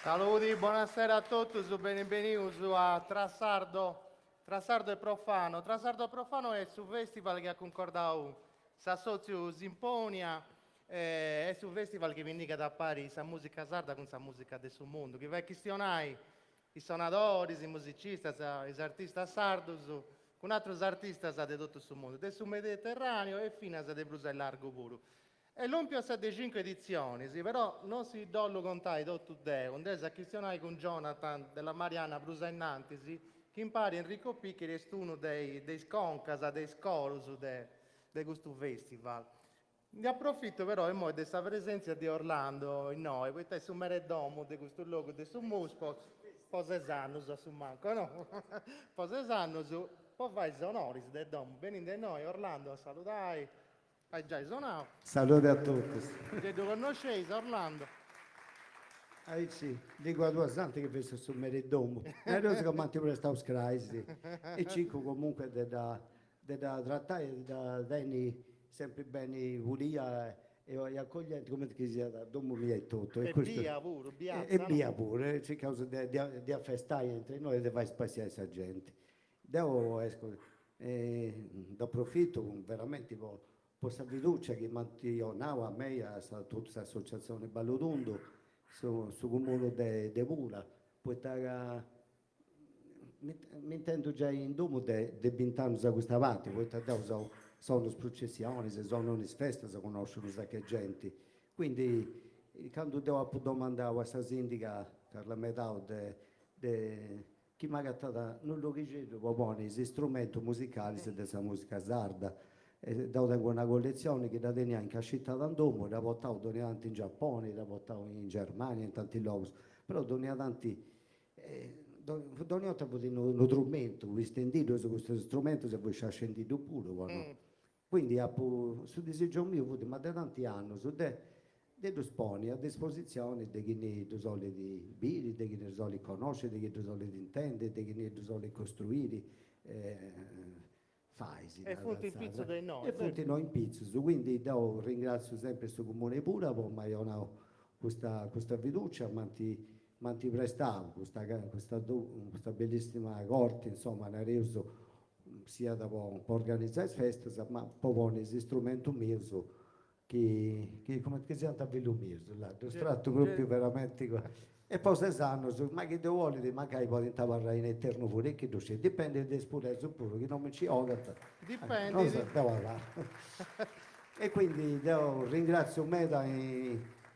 Saluti, buonasera a tutti, benvenuti a Trasardo e Profano. Trasardo e Profano è su festival che ha concordato Sassozio Simponia, è su festival che indica da pari sa musica sarda con sa musica del suo mondo, che va a questionare i suonatori, i musicisti, i artisti sardos, con altri artisti di tutto il mondo, del Mediterraneo e fino a de Bruxelles largo puro. E l'Ompio ha di 5 edizioni, sì, però non si dollo contai tutto te, un desa questionai con Jonathan della Mariana Brusainanti, sì, che impari Enrico Picchi è uno dei sconcas, dei scolos di questo festival. Ne approfitto però e mo di questa presenza di Orlando in noi, perché è su Meredomo di questo luogo di su Muspo, posesano su manco, no? Posesano su, poi fai gli onori del domo, venite da noi Orlando, salutai, hai già suonato. Saluti a tutti. Che tu conoscevi Orlando? Sì, dico a due santi che penso su Meridomo. Ma io che manti per stare scraisi. E cinque comunque da trattare, da veni sempre bene udia e accoglienti come che sia da domo mia e tutto. E Questo, via pure, e piazza, via no? pure, c'è causa di affestare entre noi e di fare spaziare questa gente. Devo, esco, approfitto veramente per questa fiducia che mantiene a me, a tutta questa associazione Ballodundo, su comune de Vula, poiché mi intendo già in domo de 20 anni da questa parte, poiché sono processioni, se sono in feste, si conoscono che gente. Quindi, quando devo domandare a questa sindaca, Carla Medao, chi mi ha gattato, non lo chiedo, buoni, gli strumenti musicali della musica sarda. Tengo una collezione che da tenere in città d'Andomo, da portato in Giappone, da portato in Germania, in tanti luoghi, però da tanti, da ogni volta uno strumento, vi stendito su questo strumento se voi ci scendito pure, no? Quindi su disegno mio, ma da tanti anni, su dello sponi a disposizione di chi ne sole di biri, di chi ne sole conoscere, di chi ne sole intendere, di chi ne sole costruire. Faisi, E funti in pizzo dei noi, e punti noi in pizzo, quindi ringrazio sempre questo comune pure, ma io ho questa fiducia, manti prestavo questa bellissima corte, insomma, ne reso sia da organizzare feste, ma poi questi strumenti mio che come si chiama mio, là, lo stratto proprio veramente. E poi se sanno, ma che devo volere, magari poi parlare in eterno pure, che tu c'è, dipende dal spurezzo pure, che non mi ci ogata. Non so, dipende. devo parlare. E quindi ringrazio me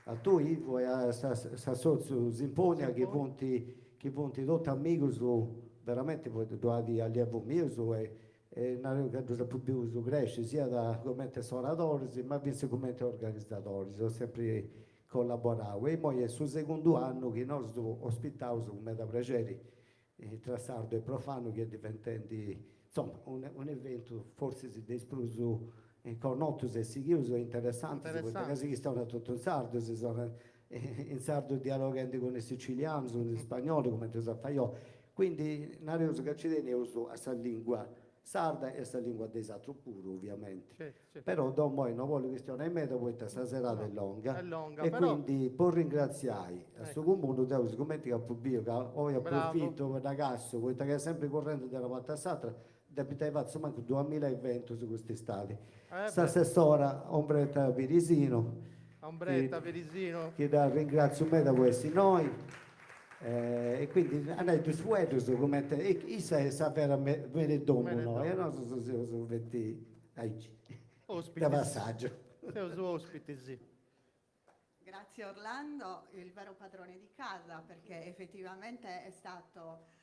a tu Ivo e a socio Simponia che punti tutto amico su veramente poi di allievo mio su e non che più su cresce sia da come suonatori ma anche come organizzatori, ho sempre collaborato e poi è sul secondo anno che noi ospitiamo come da piacere tra sardo e profano che è diventato insomma un evento forse si è esploso con ottus e sigillos interessanti, perché si stanno tutto in sardo, si sono in sardo dialogando con i siciliani, con gli spagnoli, come tu sai io. Quindi, non è che ci teniamo a questa lingua sarda e questa lingua dei altri pure, ovviamente. Però dopo non voglio questione in mezzo, poi questa serata è lunga. E però, quindi per ringraziare a questo comune, siccome che poi approfitto per ragazzo, perché è sempre correndo della volta satra, abitava insomma 2020 su quest'estate. Stasera Ombretta Virisino, Ombretta, Verisino. che da ringrazio me da questi noi. E quindi andai tu sueto come te, e sapere me domo noi, e non so vetti da passaggio. Sei su ospiti, sì. Grazie Orlando, il vero padrone di casa, perché effettivamente è stato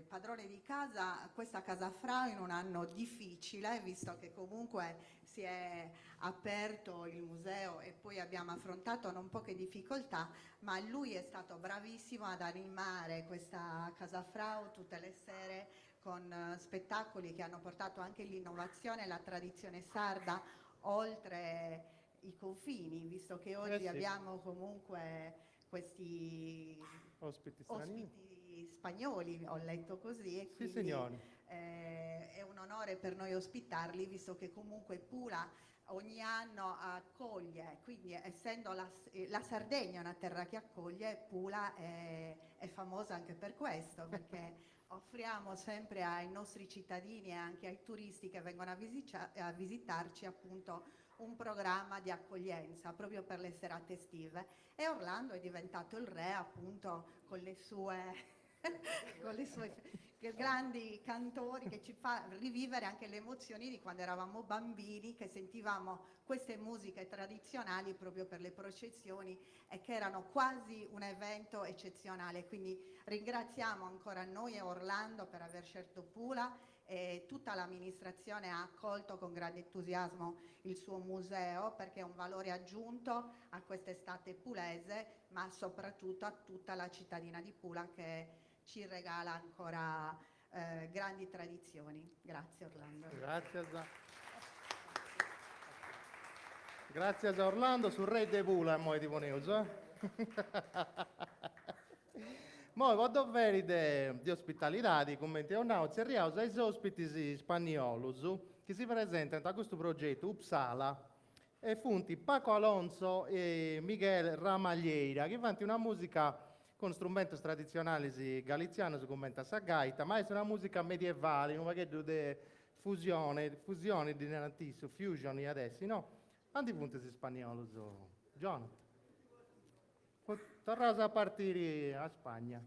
padrone di casa, questa Casa Frau in un anno difficile, visto che comunque si è aperto il museo e poi abbiamo affrontato non poche difficoltà, ma lui è stato bravissimo ad animare questa Casa Frau tutte le sere con spettacoli che hanno portato anche l'innovazione e la tradizione sarda oltre i confini, visto che oggi abbiamo comunque questi ospiti spagnoli, ho letto così, e quindi è un onore per noi ospitarli, visto che comunque Pula ogni anno accoglie, quindi essendo la Sardegna una terra che accoglie, Pula è famosa anche per questo, perché offriamo sempre ai nostri cittadini e anche ai turisti che vengono a visitarci appunto un programma di accoglienza proprio per le serate estive, e Orlando è diventato il re appunto con le sue con le sue grandi cantori, che ci fa rivivere anche le emozioni di quando eravamo bambini, che sentivamo queste musiche tradizionali proprio per le processioni e che erano quasi un evento eccezionale. Quindi ringraziamo ancora noi e Orlando per aver scelto Pula, e tutta l'amministrazione ha accolto con grande entusiasmo il suo museo, perché è un valore aggiunto a quest'estate pulese, ma soprattutto a tutta la cittadina di Pula, che ci regala ancora grandi tradizioni. Grazie Orlando. Grazie a Orlando sul re de Pula, mo di News. Mo vado veri di ospitalità, di commenti o no, ci riausa ai ospiti spagnoli che si presentano a questo progetto Uppsala, e funti Paco Alonso e Miguel Ramaglieira, che fanno una musica con strumenti tradizionali galiziani, si commenta a gaita, ma è una musica medievale, un pacchetto di fusione di natissimo, fusion adesso, no? Quanti punti si spagnolo, John? Tornas a partire a Spagna.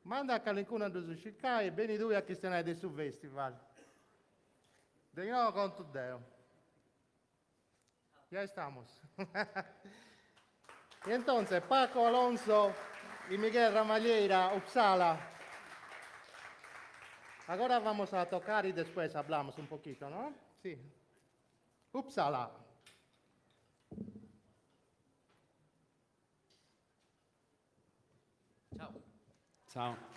Manda a qualcuno di Chicago e bene tu a questione del su festival. De nuevo con tu Deo. Ya estamos. Y entonces, Paco Alonso y Miguel Ramaglieira, Uppsala. Ahora vamos a tocar y después hablamos un poquito, ¿no? Sí. Uppsala. Ciao. Ciao.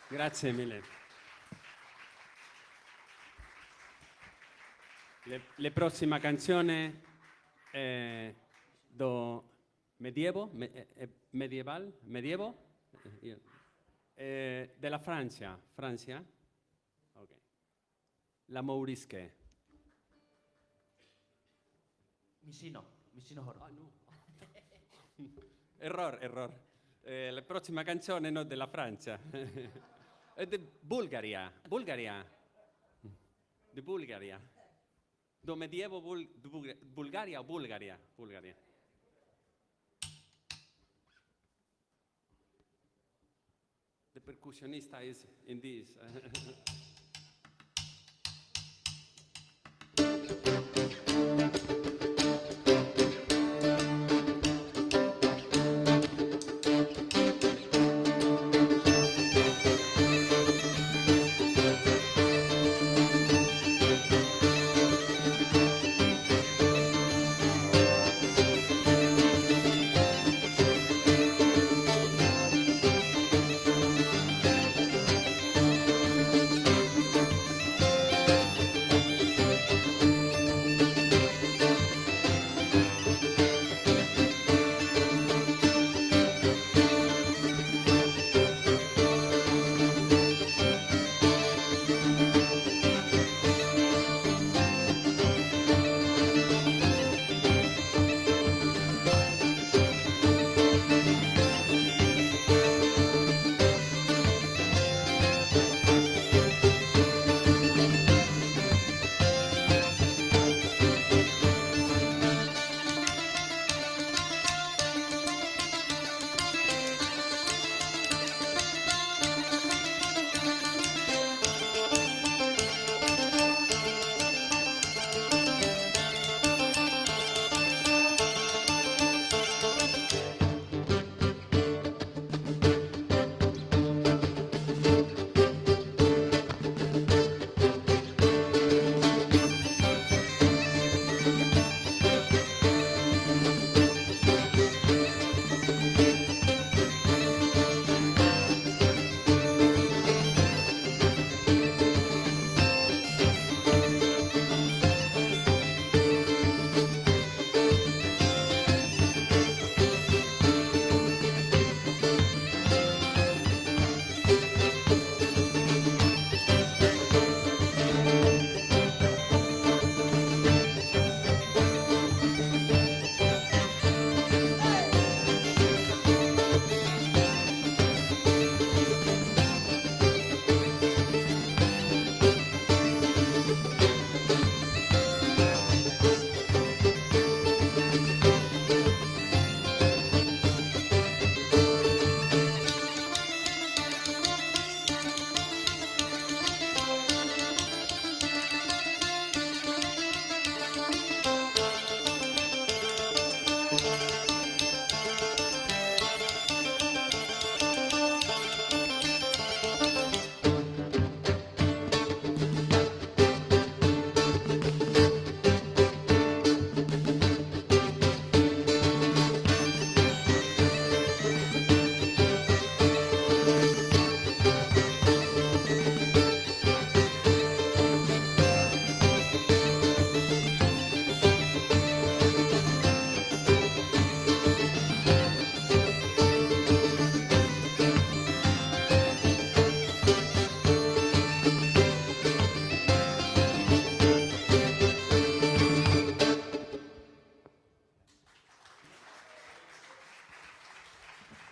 Grazie mille. Le prossima canzone è medievo della Francia. Francia? Ok. La Mourisque. Missino Horo. Ah, no. Error. La prossima canzone no della Francia. È di Bulgaria. Di Bulgaria. Do medievo Bulgaria o Bulgaria? Bulgaria. The percussionista is in this.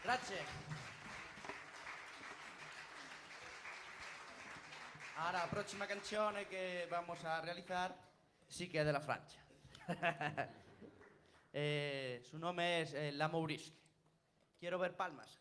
Grazie. Ahora, la próxima canción que vamos a realizar sí que es de la Francia. Su nombre es La Mourisque. Quiero ver palmas.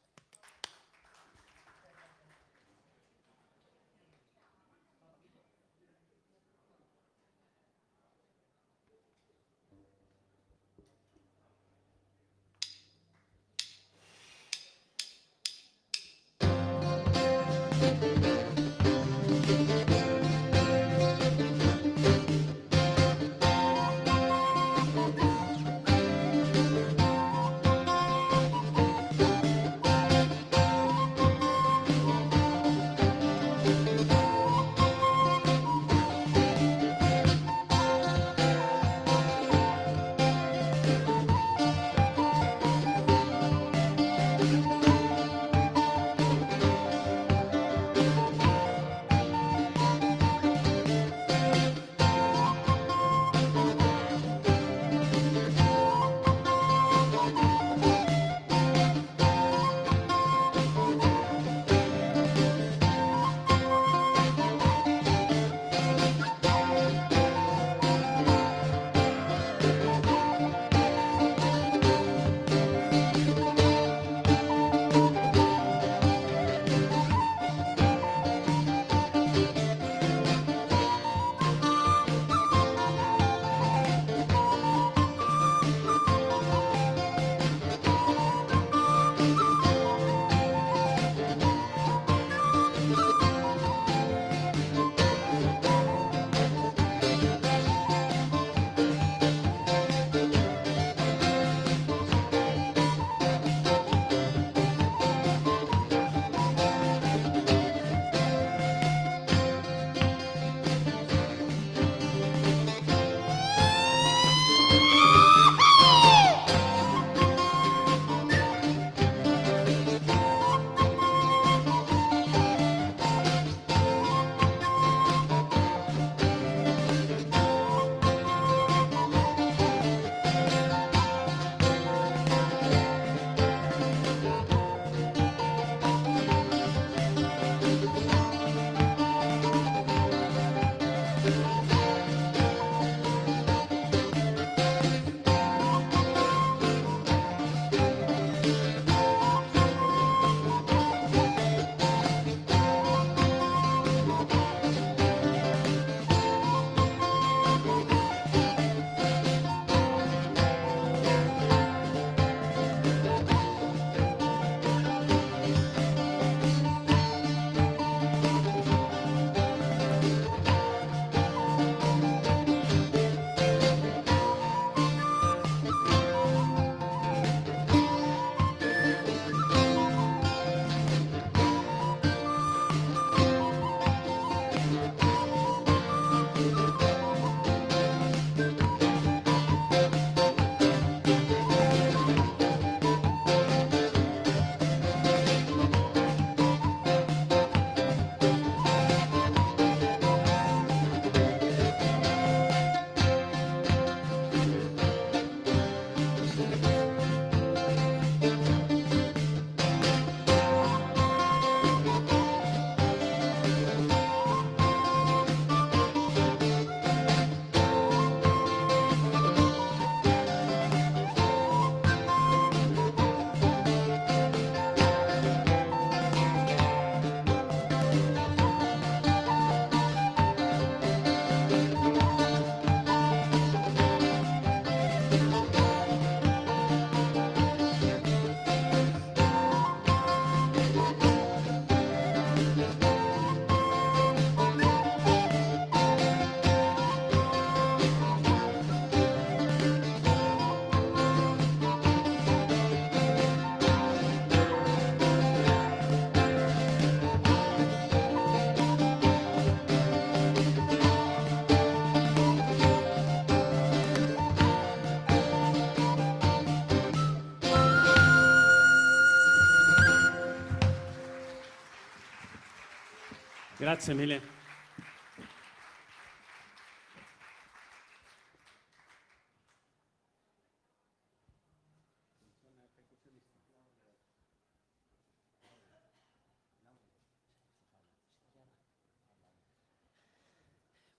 Grazie mille.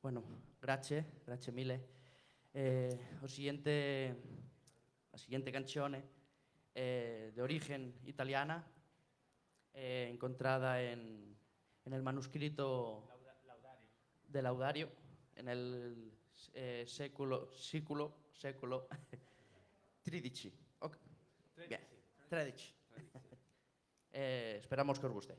Bueno, grazie mille. La siguiente canción de origen italiana, encontrada en el manuscrito de Laudario, en el século XIII. Ok. Bien, 13. Esperamos que os guste.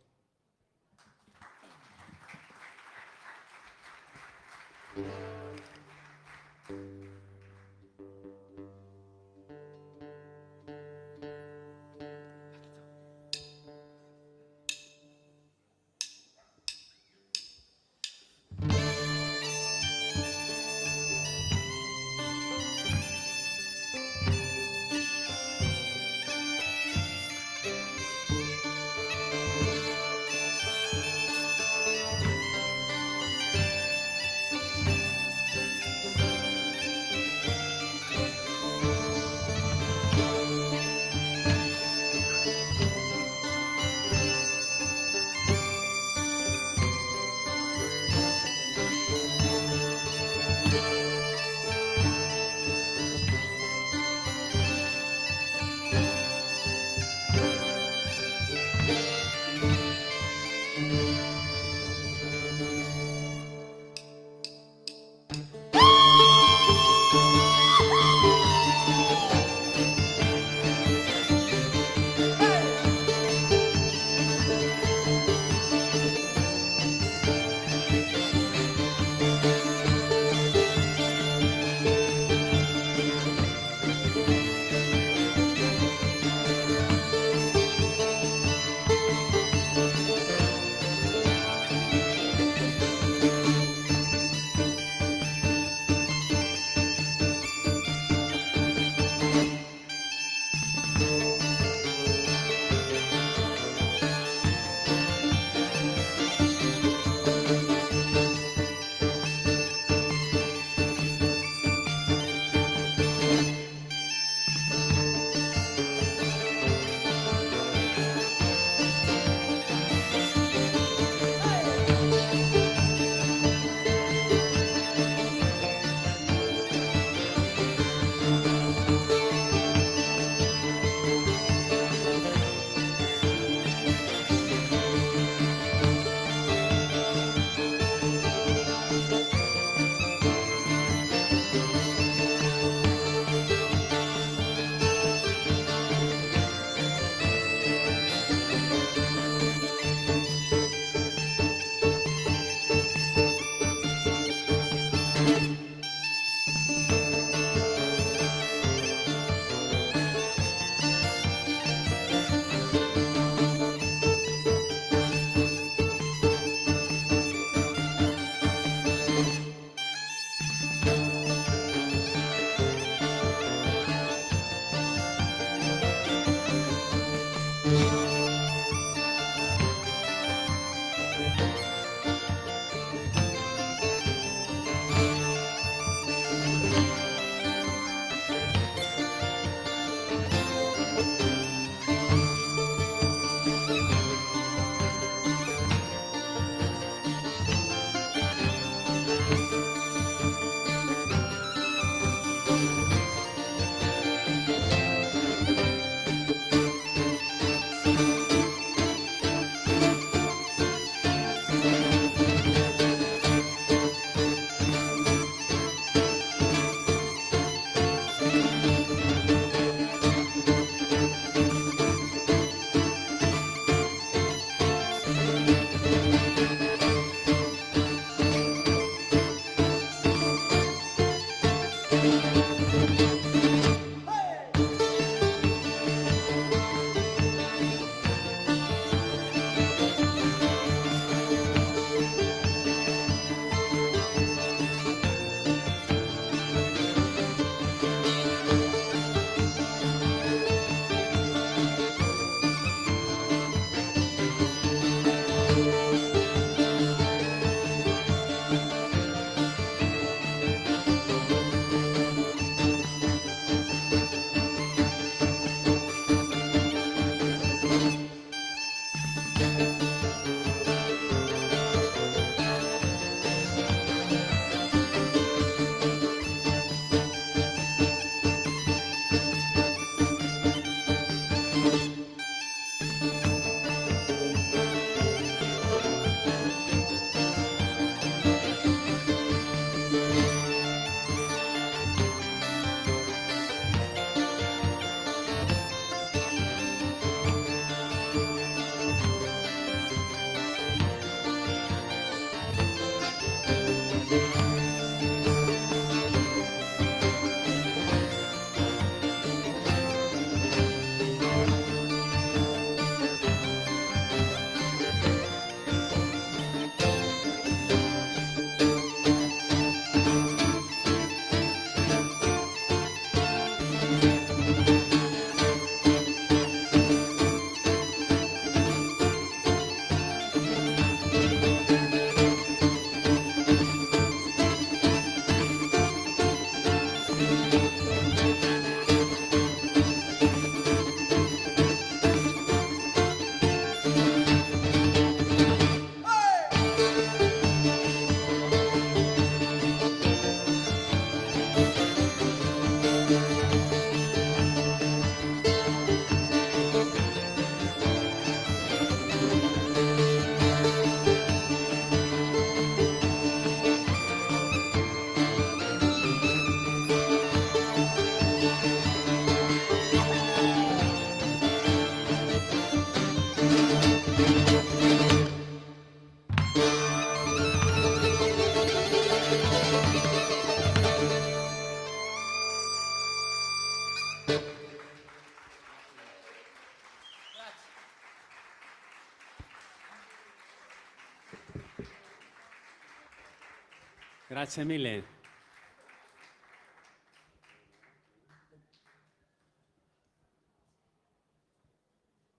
Grazie mille.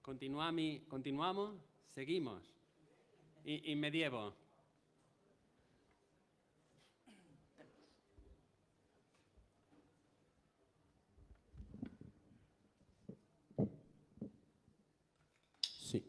Continuamos, seguimos. In medievo. Sì.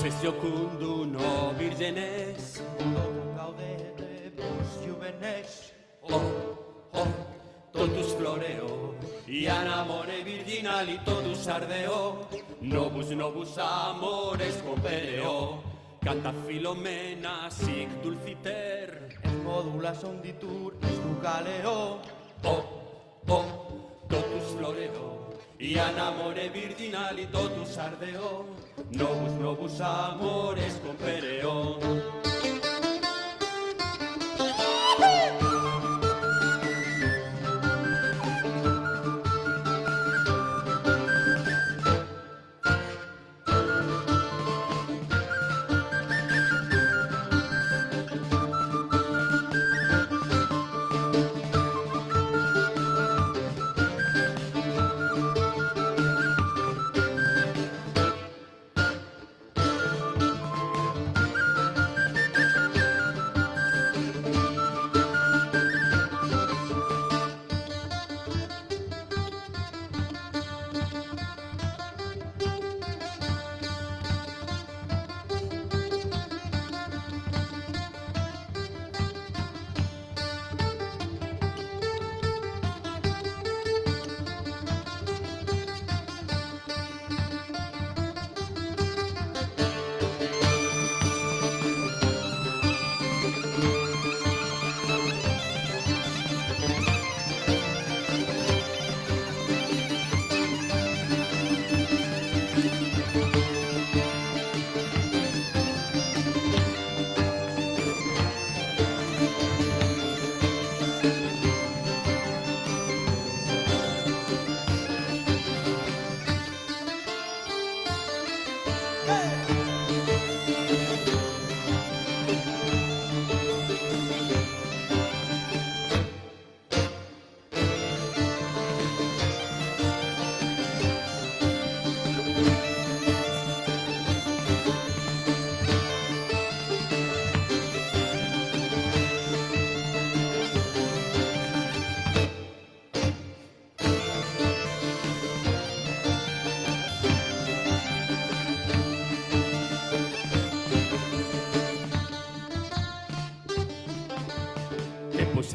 Possessio cunduno virgenes, gaudete vos juvenes, totus floreo, y an amore virginali totus ardeo, novus amores compereo, canta Filomena sic dulciter, es modula sonditur, es bucaleo, totus floreo, y an amore virginali totus ardeo, novus amores compereo.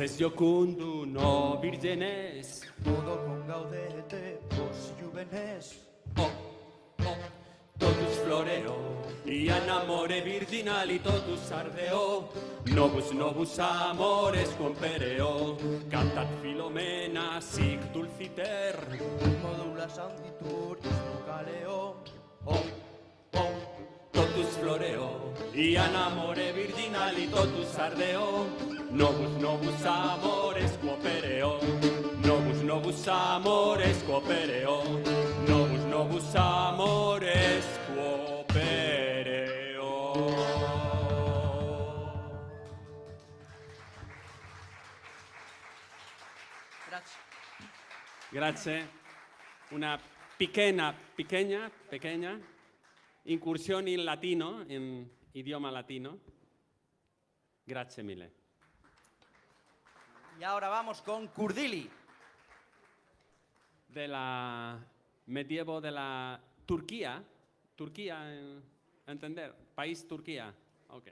es no vírgenes. Todo con gaudete, vos juvenes. Oh, oh, totus floreo, y an amore virginali totus ardeo. Novus amores compereo, cantat Filomena sic dulciter. Modula sanditur caleo. Oh, oh, totus floreo, y an amore virginali totus ardeo. Novus amores coopereo. Novus amores coopereo. Novus amores coopereo. Grazie. Grazie. Una pequeña incursión en latino, en idioma latino. Grazie mille. Y ahora vamos con Kurdili. De la medievo de la Turquía. Turquía, entender. País Turquía. Ok.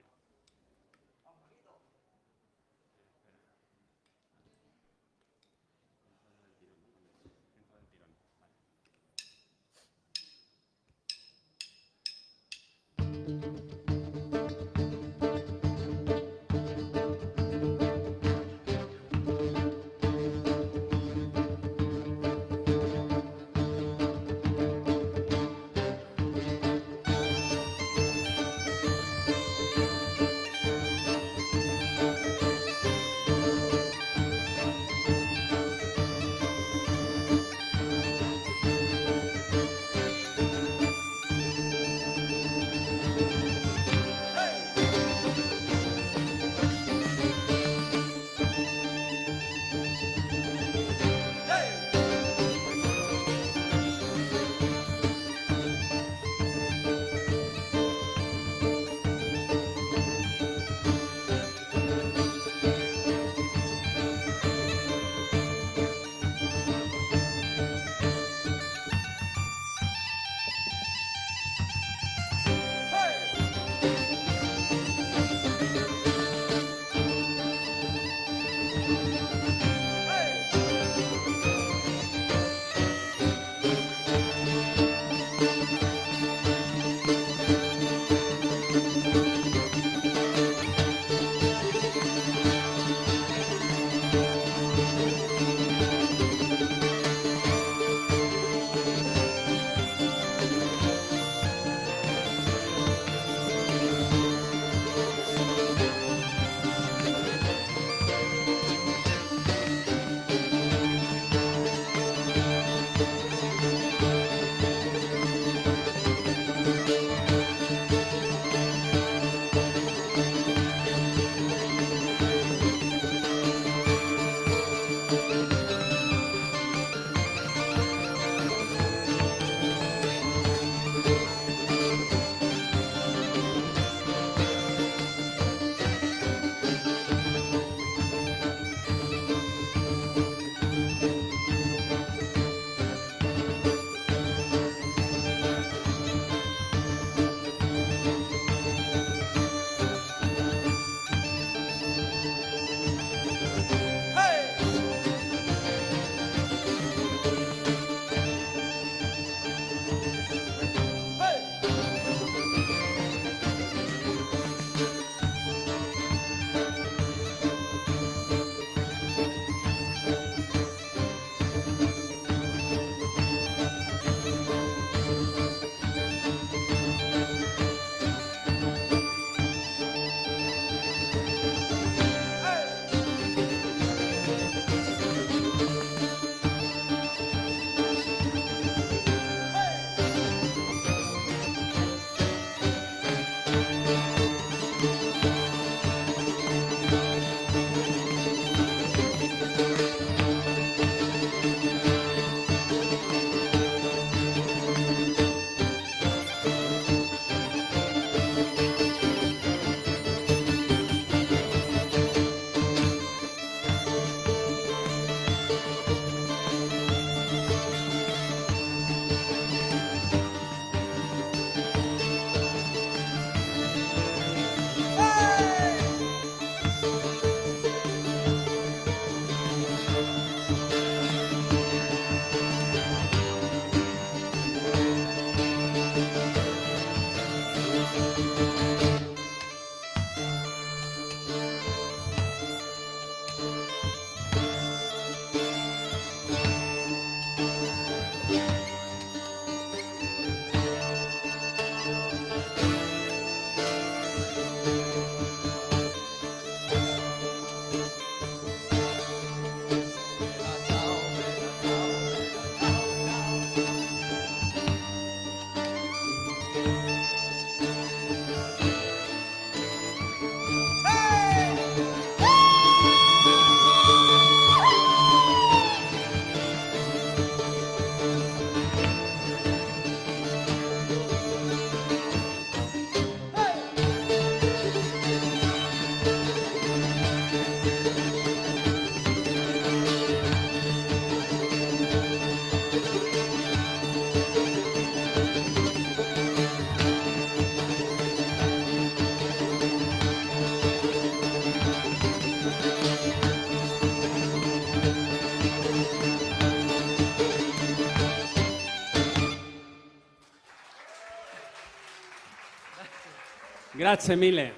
Grazie mille.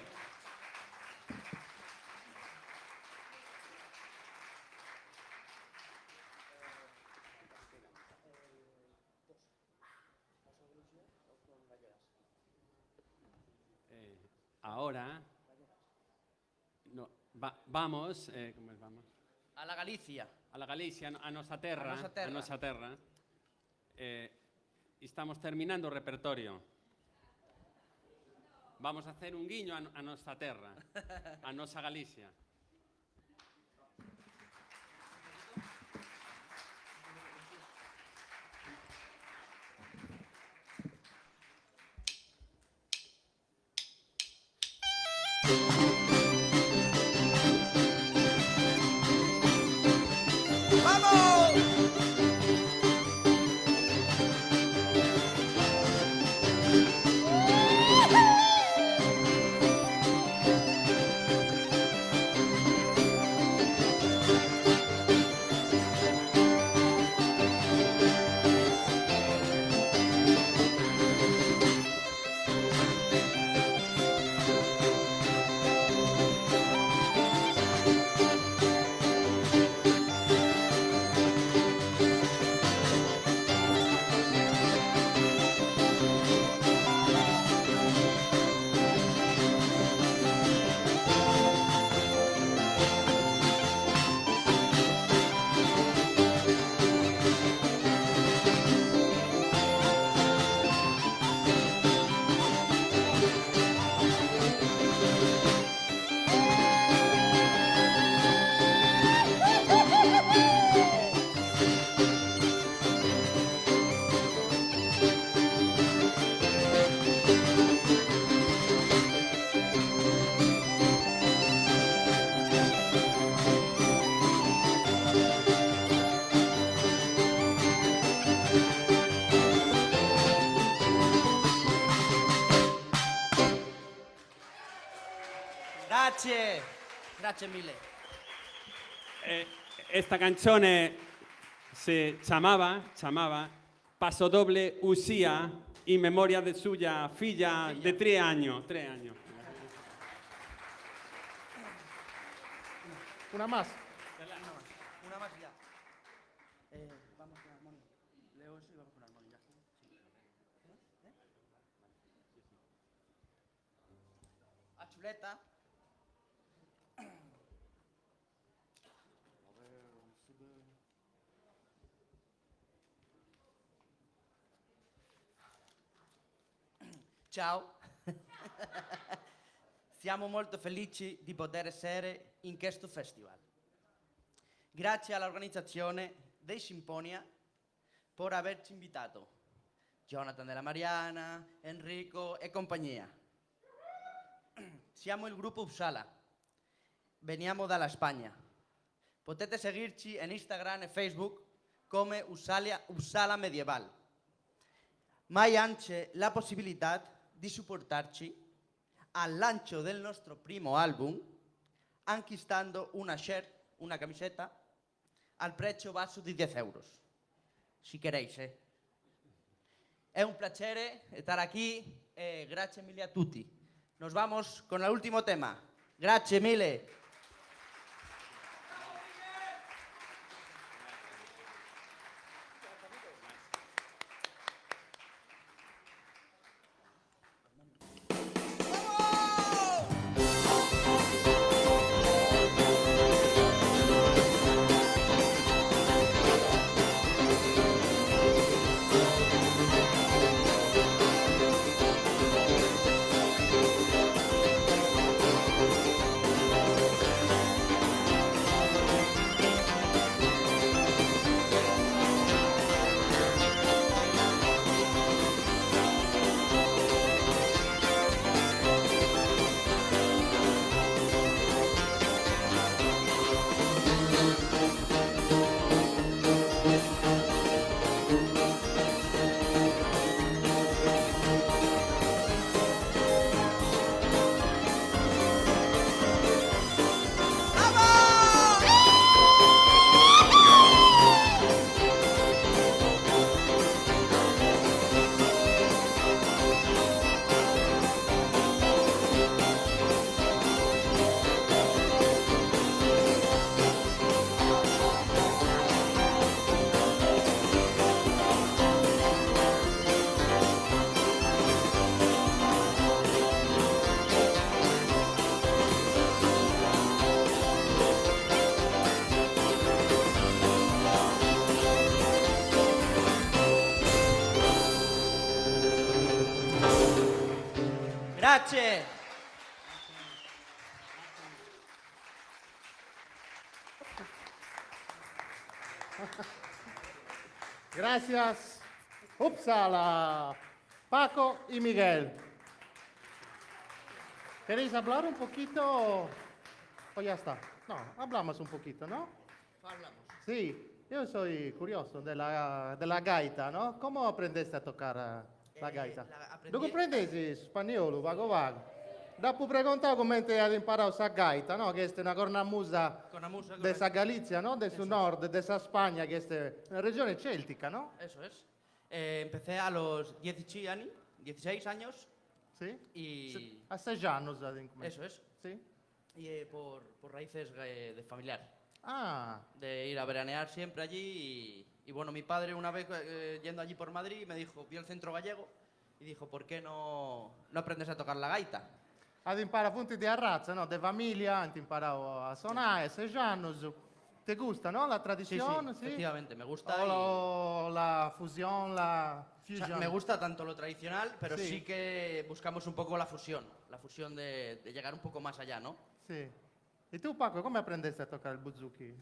Ahora no, vamos, ¿cómo vamos? A la Galicia. A la Galicia, a nosa terra. A nosa terra. A nosa terra. Estamos terminando o repertorio. Vamos a hacer un guiño a nosa terra, a nosa Galicia. Grazie. Grazie mille. Esta canzone se chamaba Paso Doble Usía in memoria de suya filla de 3 años. 3 años. Una más. Una más ya. Vamos con armonía. Leo eso y vamos con armonía. A chuleta. Ciao. Siamo molto felici di poter essere in questo festival. Grazie all'organizzazione dei Simponia per averci invitato. Jonathan della Mariana, Enrico e compagnia. Siamo il gruppo Uppsala. Veniamo dalla Spagna. Potete seguirci in Instagram e Facebook come Uppsala Medieval. Ma hai anche la possibilità di supportarci al lancio del nostro primo album acquistando una shirt, una camiseta al prezzo basso di 10 euros. Si queréis, È un piacere estar aquí e grazie mille a tutti. Nos vamos con el último tema. Grazie mille. Grazie. Gracias. Upsala. Paco y Miguel. ¿Queréis hablar un poquito o ya está? No, hablamos un poquito, ¿no? Sí, yo soy curioso de la gaita, ¿no? ¿Cómo aprendiste a tocar la gaita? aprendí- ¿Lo comprendesi spagnolo, vago vago? Dopo preguntavo come te hai imparato esa gaita, no? Che è una cornamusa Cornamusa, de esa correcto. Galizia, ¿no? De su nord, de esa Spagna, che è una regione celtica, ¿no? Eso es. Empecé a los 16 años Sì? y... A 6 anni, come. Eso es. Sì? Y por raíces de familiar. Ah, De ir a veranear siempre allí y bueno, mi padre una vez yendo allí por Madrid me dijo, vio el centro gallego y dijo, ¿por qué no aprendes a tocar la gaita? ad imparare punti di razza, no? De famiglia, ti imparavo a suonare, a 6 anni. Ti gusta, no? La Sí, tradizione, sì? efectivamente, me gusta. O la fusione, la O fusion. sea, me gusta tanto lo tradicional, pero Sí. sí que buscamos un poco la fusión de llegar un poco más allá, ¿no? Sì. E tu Paco, come apprendesti a toccare il buzuki?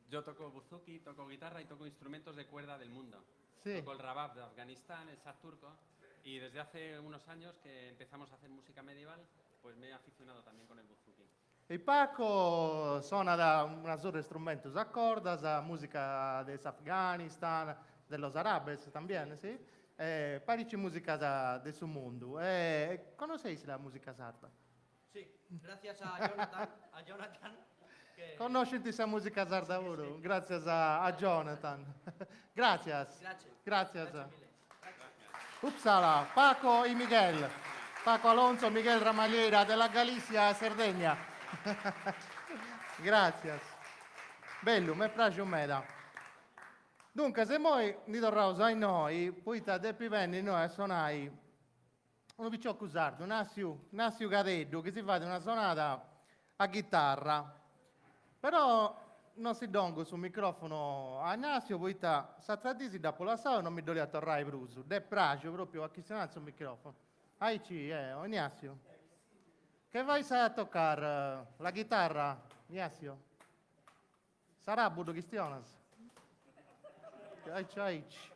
Yo toco buzuki, toco guitarra y toco instrumentos de cuerda del mundo. Sí. Toco el rabab de Afganistán, el saz turco, y desde hace unos años que empezamos a hacer música medieval, pues me he aficionado también con el buzuki. E Paco suona da una serie de instrumentos a cordas, a música de Afganistán, de los árabes también, ¿sí? Parecchie musica de su mundo. ¿Conocéis la música sarda? Sí, gracias a Jonathan que... Conoscete esa música sarda oro? Gracias a Jonathan. Gracias. Grazie. Gracias. Grazie mille. Uppsala, Paco y Miguel. Paco Alonso, Miguel Ramalliera della Galizia, Sardegna. Grazie. Bello, mi piace un meda. Dunque, se noi ne torniamo a noi, poi da Deppi Venni noi suonai un picciocco sardo, Nassio Cadeddo, che si fa di una suonata a chitarra. Però non si dongo sul microfono a Nassio, poi sa tradisi dopo la sala non mi doveva tornare bruso. De pragio proprio a chi suonare sul microfono. Aici, Ignazio. Che vai a toccare la chitarra, Ignazio? Sarà Budo Cristionas? Aici.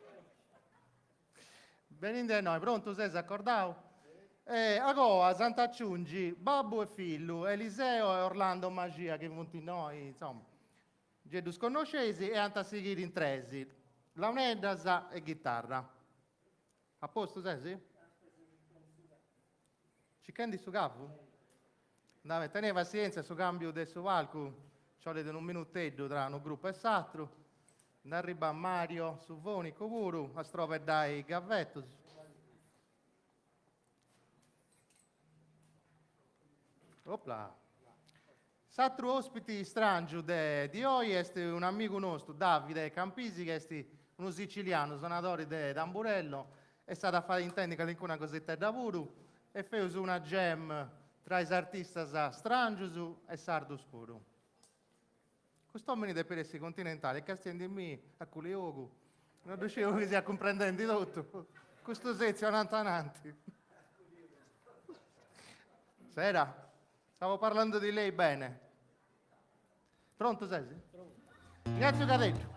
Venite noi, pronto sei accordato? Agoa, Sant'Acciungi, Babbo e Fillu, Eliseo e Orlando Magia che venuti noi, insomma. Gedu sconoscesi e Antasigiri in tresi. Launedasa e chitarra. A posto, sei? Sì? Ci kendi su capo? Dai, teneva pazienza su cambio del suo valco. Ci volete un minutetto tra un gruppo e l'altro. Arriva Mario Suvoni, Covuru, a strove dai Gavettos. Opla. S'altro ospiti strangio di oggi è un amico nostro, Davide Campisi, che è uno siciliano, suonatore di tamburello, è stato a fare in tecnica una cosetta da lavoro e fa una jam tra i artisti strangi e sardo scuro. Quest'uomo dei paesi continentali, che stiamo me a Culiogo, non riuscivo che sia comprendendo tutto. Questo sezio anantananti. Sera, stavo parlando di lei bene. Pronto sei? Pronto. Grazie Cadetto.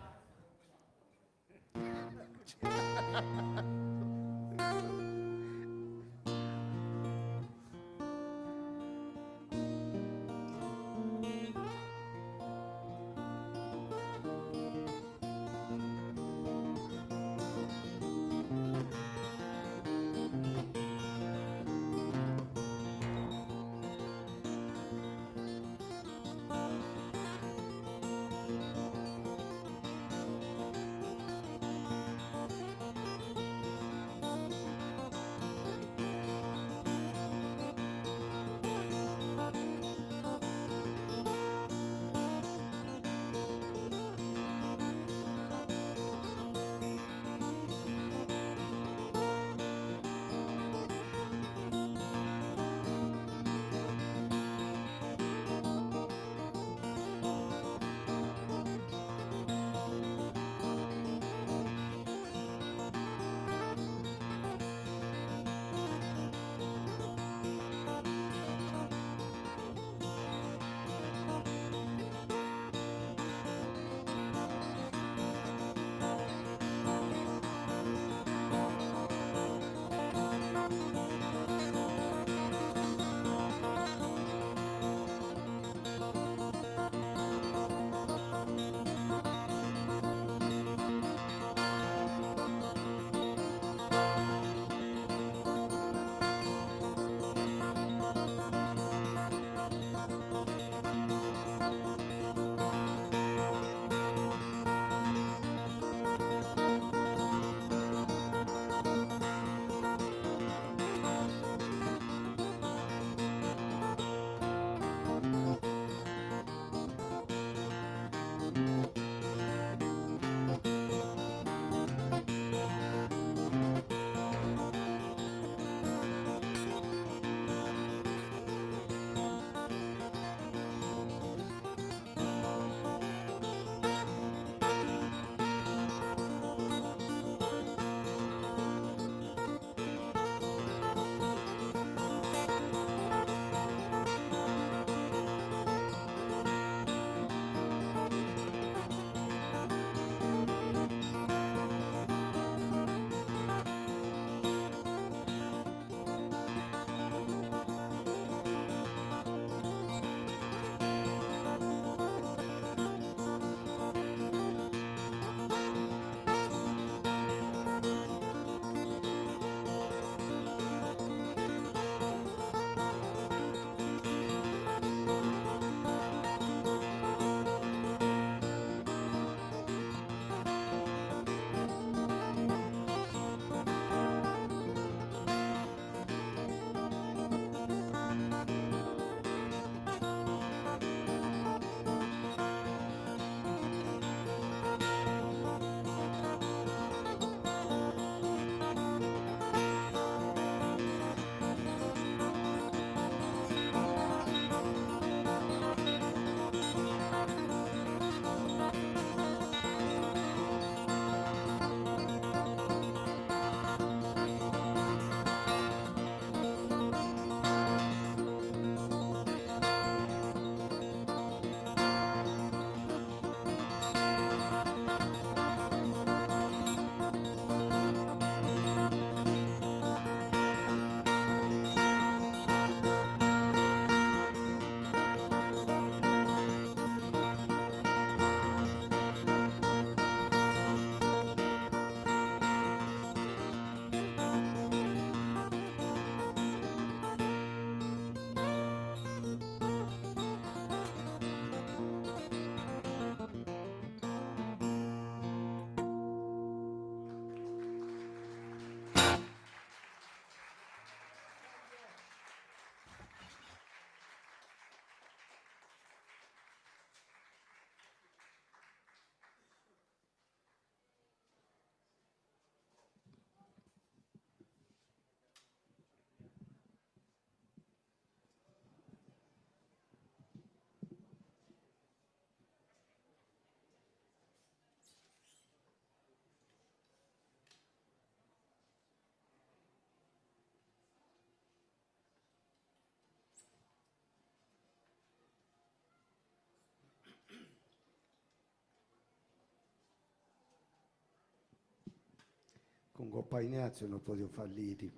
con Coppa Ignazio non potevo fare liti.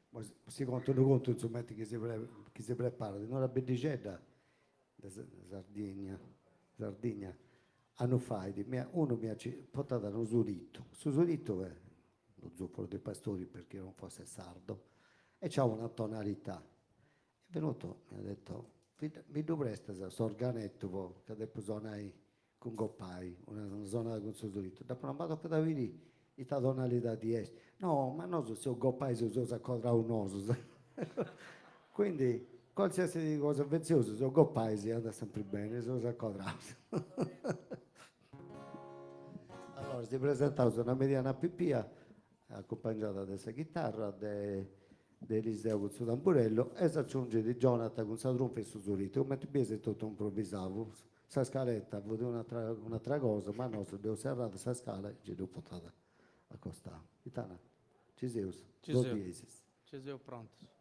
Ma si contano conto, insomma, chi si prepara. Di una bedicetta da Sardegna, hanno fatto, uno mi ha portato a un suritto. Su suritto è lo zucchero dei pastori perché non fosse sardo e c'ha una tonalità. È venuto, mi ha detto, mi dovreste questo organetto che adesso suonai con Coppai, una zona con susurito. Dopo non vado che da lì, la tonalità di es. No, ma non so se Coppai si usa contro un oso. Quindi, qualsiasi cosa veziosa, se Coppai si anda sempre bene, si usa contro. Allora, si presentava una mediana pipia, accompagnata da questa chitarra, di Eliseo con il suo tamburello e si aggiunge di Jonathan con il suo tromba e il suo solito. Come ti piace tutto improvvisavo, sa scaletta, volevo un'altra cosa, ma no, se devo serrare questa scala, ci devo portare a costare. Itana, ci sei, Ci do sei. diesis. Ci sei pronto.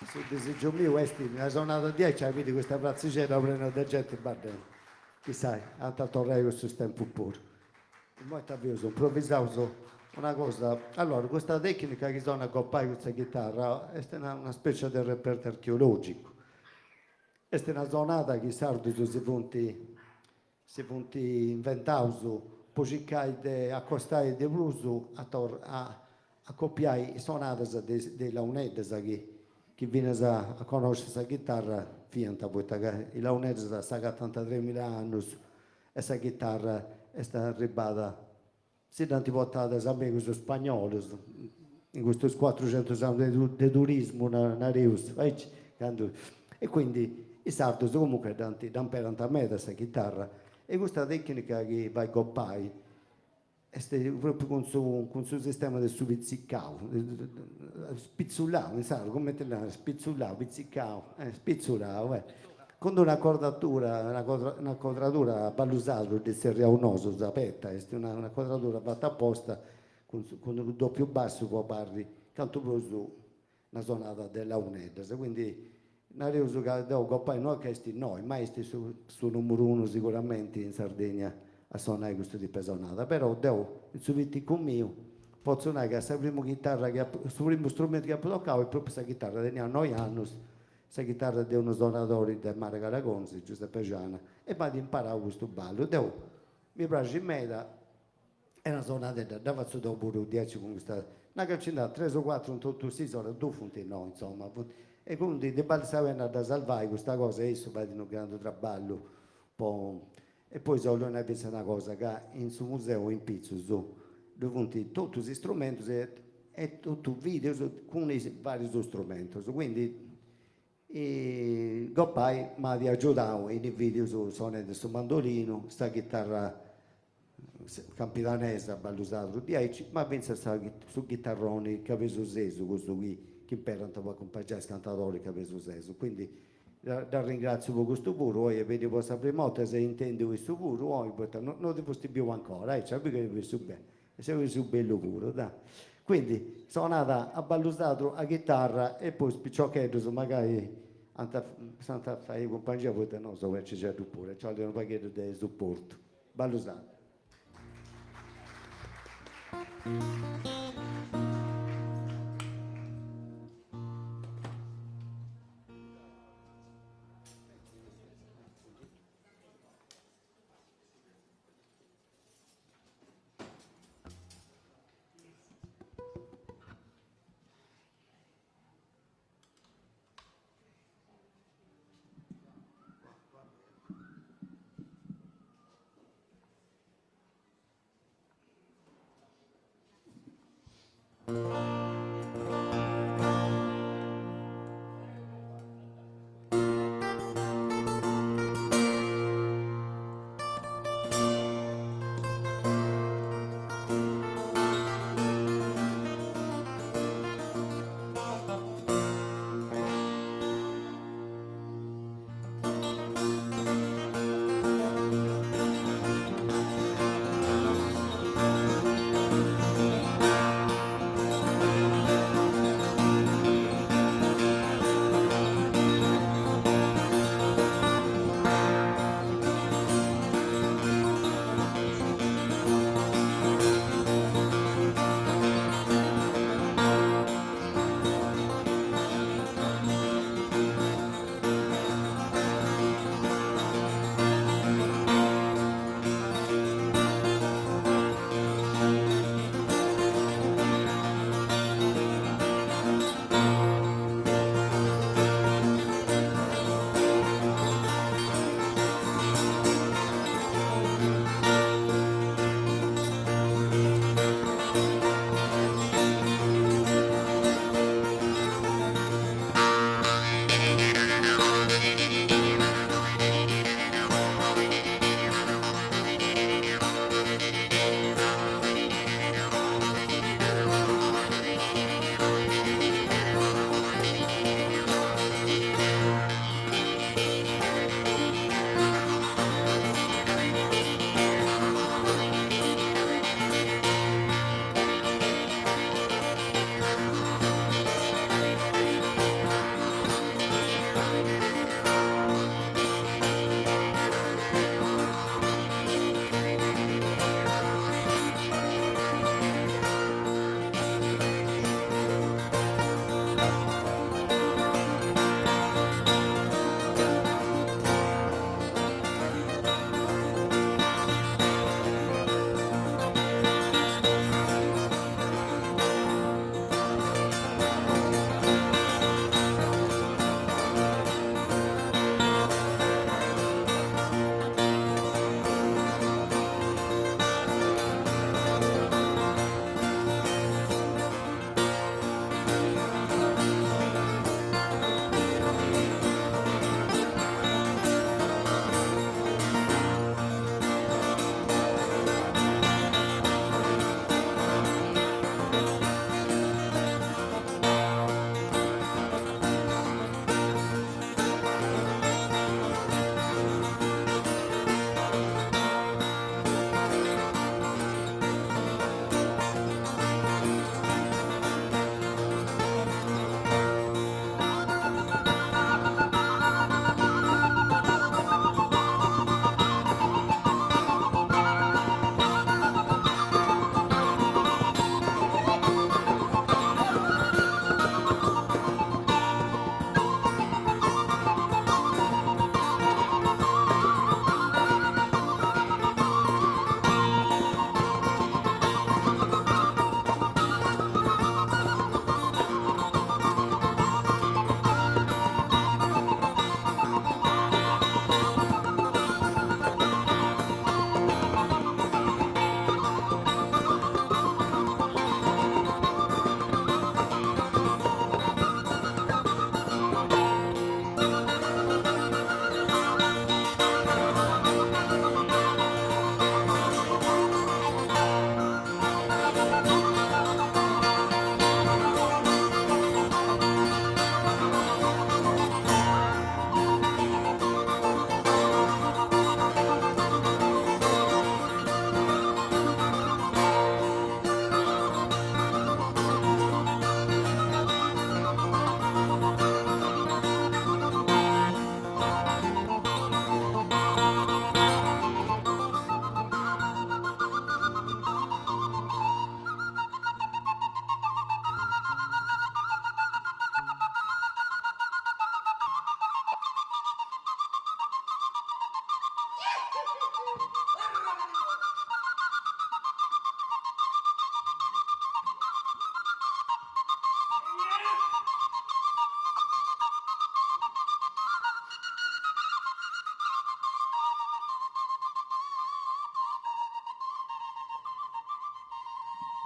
Su disegno mio, questi, nella giornata 10, vedi questa prazzicella, prendo da gente va dentro. Chissà, hanno tornato questo tempo pure. E poi sono improvvisato una cosa. Allora, questa tecnica che sono accoppiata questa chitarra è una specie di reperto archeologico. È una zonata che i sardi si punti inventato, poi cercare di accostare di blues a copiare i sonate dei launettes che viene a conoscere questa chitarra fianta, perché i launettes da 83.000 anni e questa chitarra è stata arrivata, si è portata a amigos spagnoli, in questi 400 anni di turismo na Reus, e quindi i sardi comunque danno per a me questa chitarra, e questa tecnica che vai a copiare proprio con suo sistema del suo pizzicao, spizzulao, sai, come te la spizzulao, pizzicao, spizzulao, con una quadratura ballusato di serriaunoso, zapetta, è una quadratura fatta apposta con un doppio basso può parli, tanto proprio una sonata della UNED, quindi non è uso che devo poi noi che noi, mai su numero uno sicuramente in Sardegna a suonare questo tipo di sonata, però devo subito con mio posso suonare che la prima chitarra che il primo strumento che ho toccato è proprio questa chitarra degli anni questa chitarra di uno suonatore di Mare Caragonzi, Giuseppe Giana, e vado a imparare questo ballo. Mi piace in meta, è una suonata da faccio dopo 10 con questa, una canzone 3 o 4, un tutto 6 ore, 2 punti no, insomma, e quindi di balzare da salvare questa cosa, e adesso vado in un grande traballo, un po'. E poi solo una pensa una cosa, che in suo museo in Pizzo, dove tutti gli strumenti e tutti i video con i vari strumenti. Quindi Goppai mi ha aiutato nei video suonando questo mandolino, questa chitarra campidanese ballusato 10, ma pensa su chitarroni che avevo seso, questo qui, che per accompagnare i cantatori che avevo seso. Quindi da ringrazio per questo puro, e vedi questa prima volta se intendi questo puro, non ti posso più ancora, c'è più che questo bene, sei questo bello puro, dai. Quindi sono nata a ballusato a chitarra e poi spicciochetto, magari senza fare compagnia, poi non so se c'è pure, c'è un pacchetto di supporto, ballusato.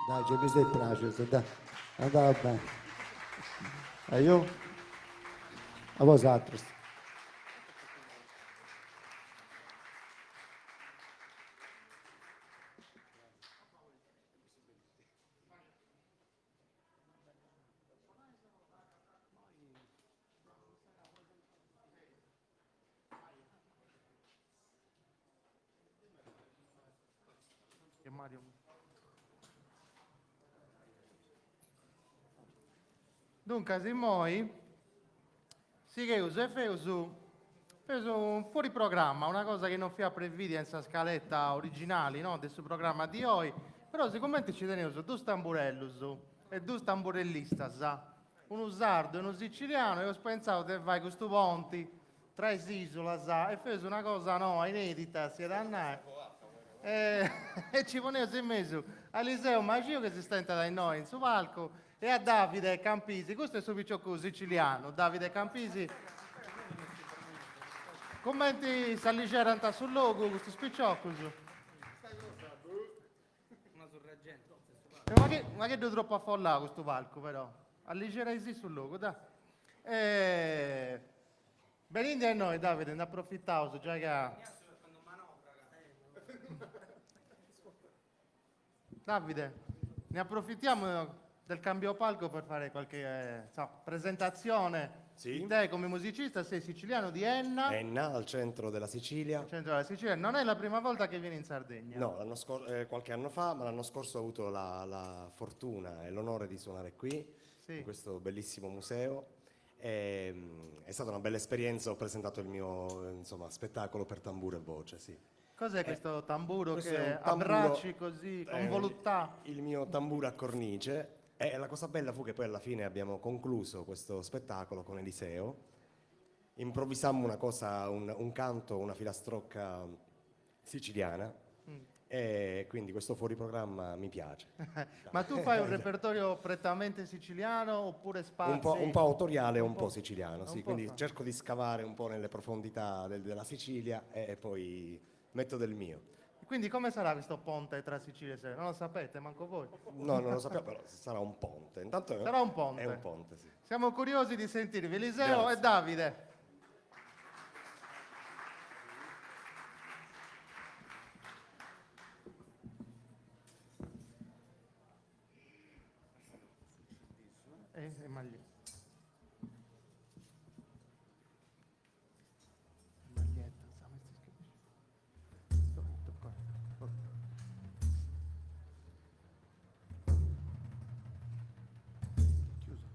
Dai, ci mi dispiace, dai. Andava bene. E io? A vosaltro. Che Mario... Dunque, Simoi, sì che uso e feuso un fuori programma, una cosa che non fa prevede in sa scaletta originali, no? Del suo programma di oggi, però sicuramente ci tenevo due tamburellus e due tamburellistas, uno sardo e uno siciliano, e ho pensato che vai con questo ponti tra le isole, e feuso una cosa no, inedita, si danna. E ci ponevo in mezzo a Eliseo Maggio che si stenta da noi in suo palco e a Davide Campisi, questo è il suo picciocco siciliano, Davide Campisi. Commenti se alligerano sul logo questo spicciocco. Ma che devo troppo affollare questo palco però? Alligerare sì sul logo, dai. Benindi a noi Davide, ne approfittavo già che... Davide, ne approfittiamo del cambio palco per fare qualche presentazione Sì. di te come musicista, sei siciliano di Enna, Enna, al centro della Sicilia. centro della Sicilia, non è la prima volta che vieni in Sardegna. No, qualche anno fa, ma l'anno scorso ho avuto la fortuna e l'onore di suonare qui, Sì. in questo bellissimo museo. È stata una bella esperienza, ho presentato il mio spettacolo per tamburo e voce, sì. Cos'è questo tamburo questo che è un tamburo, abbracci così, con voluttà? Il mio tamburo a cornice. E la cosa bella fu che poi alla fine abbiamo concluso questo spettacolo con Eliseo. Improvvisammo una cosa, un canto, una filastrocca siciliana. E quindi questo fuori programma mi piace. Ma tu fai un repertorio prettamente siciliano oppure spazi? Un po' autoriale e un po' siciliano, un sì. po' Quindi cerco di scavare un po' nelle profondità della Sicilia e poi metto del mio. Quindi come sarà questo ponte tra Sicilia e Sicilia? Non lo sapete, manco voi. No, non lo sappiamo, però sarà un ponte. Intanto Sarà un ponte. È un ponte, sì. Siamo curiosi di sentirvi. Eliseo Grazie. e Davide. Maglietta. Maglietta, sa, metti scritto. Tocca. Chiuso.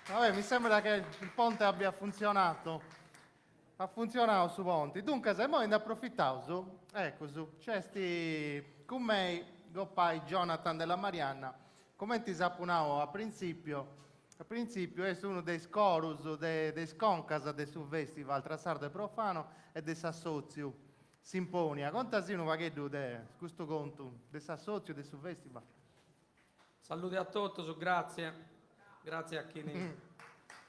Vabbè, mi sembra che il ponte abbia funzionato. Ha funzionato su ponte. Dunque, se noi ne approfittavo, ecco, c'è sti con me, goppai Jonathan della Marianna, come ti sapunavo a principio è uno dei scorus, dei sconcasa del sul festival tra sardo e profano e del s'assozio Simponia. Contasi un vaghetto di questo conto, del s'assozio del sul festival. Saluti a tutti, grazie. Grazie a chi ne,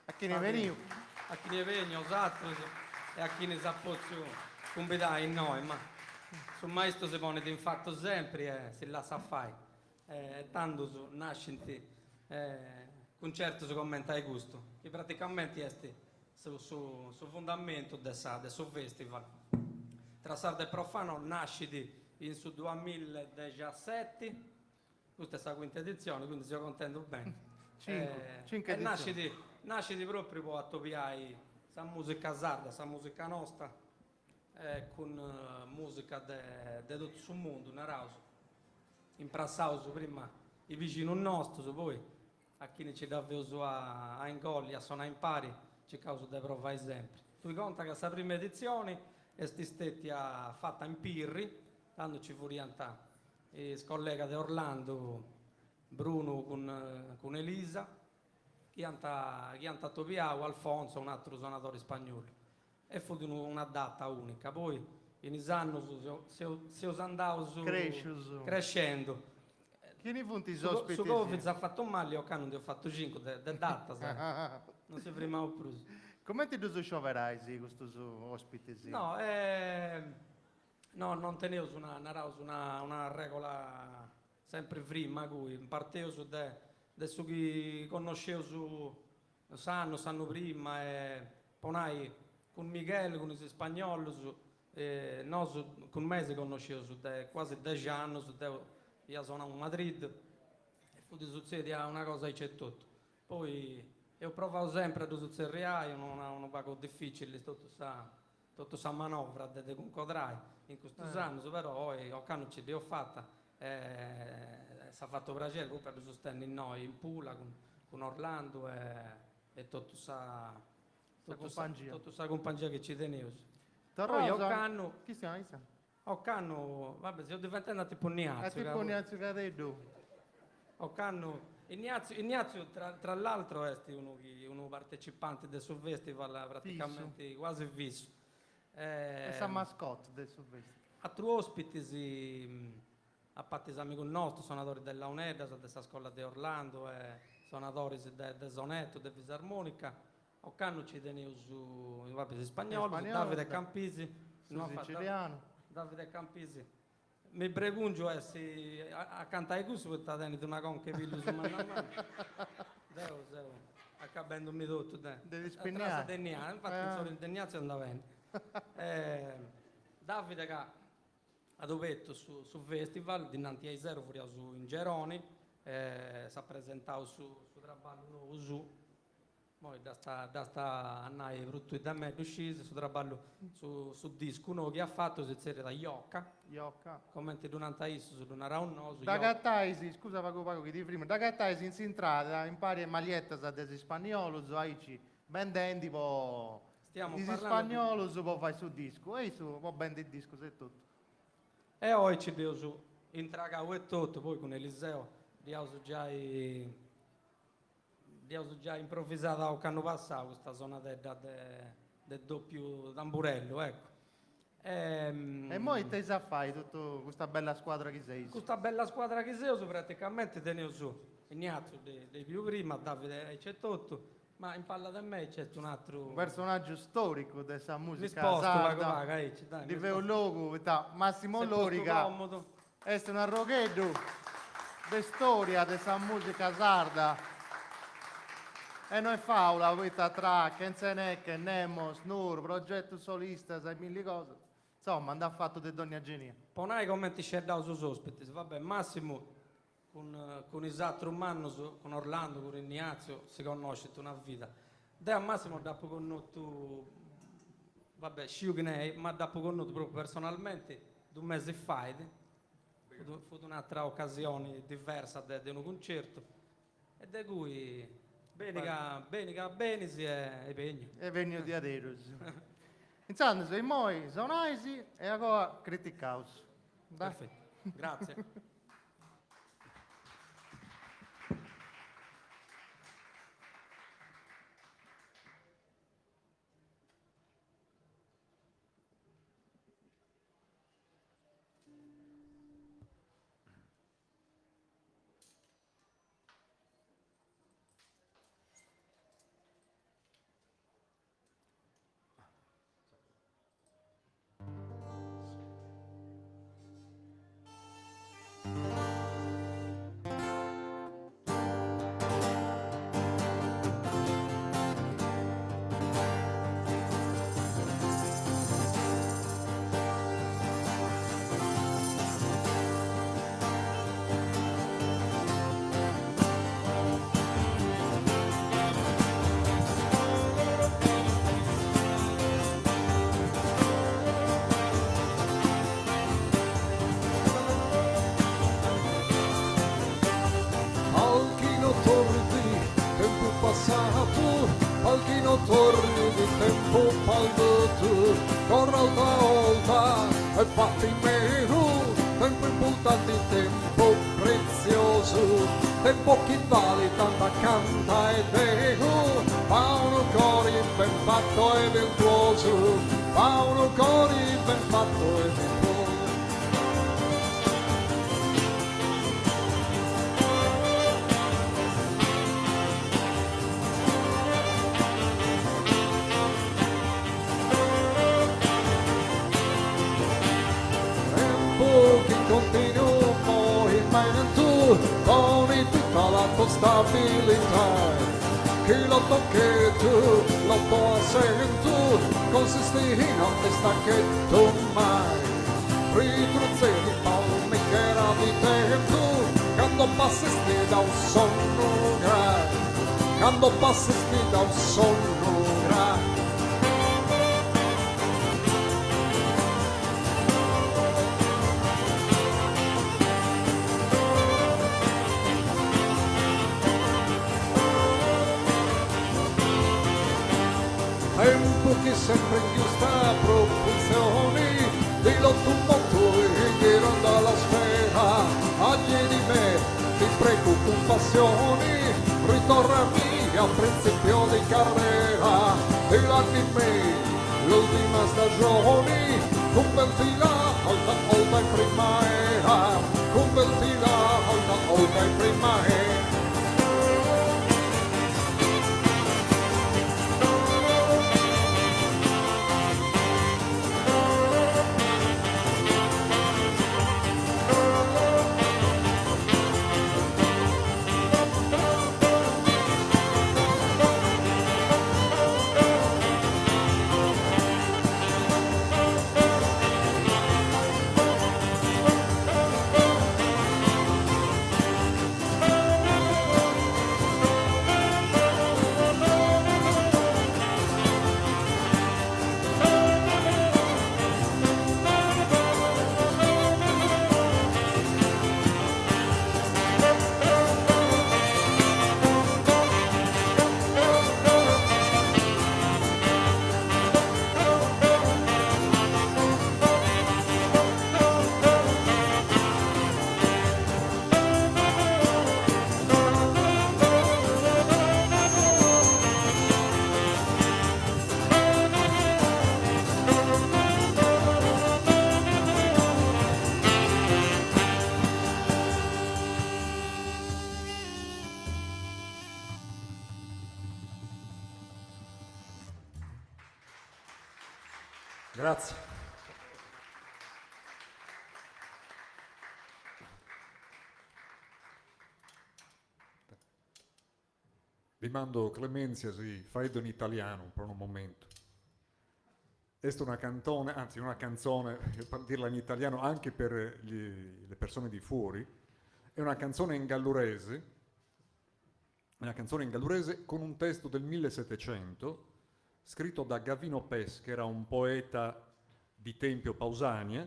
A chi ne venivo? a chi ne viene, esatto, e a chi ne sa pozzo convidare in noi, ma sul maestro si pone di fatto sempre e si la sa fare. Tanto su nascenti concerto si commenta il gusto, che praticamente è su fondamento del festival. Tra sardo e profano nasce in su 2017, questa è la quinta edizione, quindi sono contento bene. Cinque E edizioni. nasce proprio per attopiare la musica sarda, la musica nostra, con musica di tutto il mondo, narauso. In passato prima i vicini nostri, poi a chi ne ci dà a ingolli, a suonare in pari, ci causa di provare sempre. Tu conta che questa prima edizione è stata fatta in Pirri, quando ci fu rientrato il collega di Orlando, Bruno con Elisa, chi hanno topiato Alfonso, un altro suonatore spagnolo. E fu di una data unica. Poi in anni si è andato crescendo. Chi ne punti Su ospiti? Covid ha fatto male, io non ti ho fatto 5 de data, sai. Non si prima più. Come ti tu scioverai questo ospite? No, no, non tenevo una regola sempre prima, cui partevo su su chi conoscevo sanno prima, e poi con Michele, con i spagnoli, con me si conoscevo su quasi 10 anni, io sono a Madrid, e fu di succedere una cosa e c'è tutto. Poi io provavo sempre a succedere, io non ho un poco difficile, tutta questa manovra di conquadrare in questi anni, però non ce l'ho fatta. Si è fatto piacere poi per il sostegno in noi in Pula con Orlando e tutta questa compagnia che ci tenevo. Poi Chi siamo? vabbè, stiamo diventando tipo Ignazio. Tipo Ignazio Cadeddu. Ignazio tra l'altro è uno partecipante del suo festival praticamente quasi fisso. È la mascotte del suo festival. Altri ospiti a parte esami con il nostro, suonatori della UNEDA, della scuola di Orlando, suonatori del Zonetto, della Fisarmonica, o canno ci tenevo su spagnolo, su Davide Campisi, Su siciliano. Davide Campisi. Mi pregungio a cantare questo per tenere una conca e figlio su mano. Devo, accabendomi tutto. Devi spinnare. Infatti sono in Degnazio andava bene. Davide che ha dovuto su festival, dinanzi ai zero fuori su in Geroni, si è presentato su traballo nuovo su. Poi da sta annai brutto da me uscito su traballo su disco nuovo che ha fatto si da Iocca. Commenti durante isso su una raunoso. Da Gattaisi, scusa Paco che di prima, da Gattaisi in Sintrada impari maglietta da desi spagnolo, so aici, bendendi po. Stiamo di parlando spagnolo su po fai su disco, e su po bendi il disco se tutto. E oggi ci devo su intragavo e tutto, poi con Eliseo abbiamo già improvvisato che hanno passato questa zona del doppio tamburello, ecco. E poi te sa fai tutta questa bella squadra che sei? Questa bella squadra che sei su praticamente tenevo su Ignazio dei più prima, Davide c'è tutto, ma in palla da me c'è un altro Un personaggio storico della mi musica sposto, sarda. dai, Di un logo, Massimo se posto Lorica. comodo. È un arroghetto di storia della musica sarda. E noi faula, vita tra Kenzenec, Nemo, Snur, progetto solista, sai mille cose. Insomma, andà fatto di Donna Genia. Ponai commenti scegliamo su ospiti, vabbè, Massimo con Isatro Umano, con Orlando, con Ignazio, si conosce una vita. Da Massimo dopo conosciuto, vabbè, Sciugnei, ma dopo conosciuto proprio personalmente 2 mesi fa, fu un'altra occasione diversa di un concerto, e da cui Benica, Benisi e Pegno. E venio di aderos. Insomma, sei moi, sono Aisi e agora criticaus. Dai. Perfetto, grazie. Alchino tordi, tempo passato, alchino tordi di tempo palmato, corra altra volta e fatti meno, tempo importante, tempo prezioso, tempo che vale tanta canta e vero, fa uno cori ben fatto e virtuoso, fa uno cori ben fatto e virtuoso. Che continuo movimento con tutta la tua stabilità che lo tocchetto, lo tuo assento consiste in un stacchetto mai ritrozzeri palme che era di tempo quando passesti da un sonno grave quando passesti da un sonno grave. Tempo che sempre in giusta proporzione di lotto un motto e girando alla sfera agli di me ti prego con passione ritornami al principio di carriera e l'anime l'ultima stagione convertila alta in primavera convertila alta in primavera. Grazie. Vi mando Clemenzia, sì, fai in italiano per un momento. Questa è una cantone, anzi una canzone, per dirla in italiano anche per le persone di fuori, è una canzone in gallurese con un testo del 1700 scritto da Gavino Pes, che era un poeta di Tempio Pausania,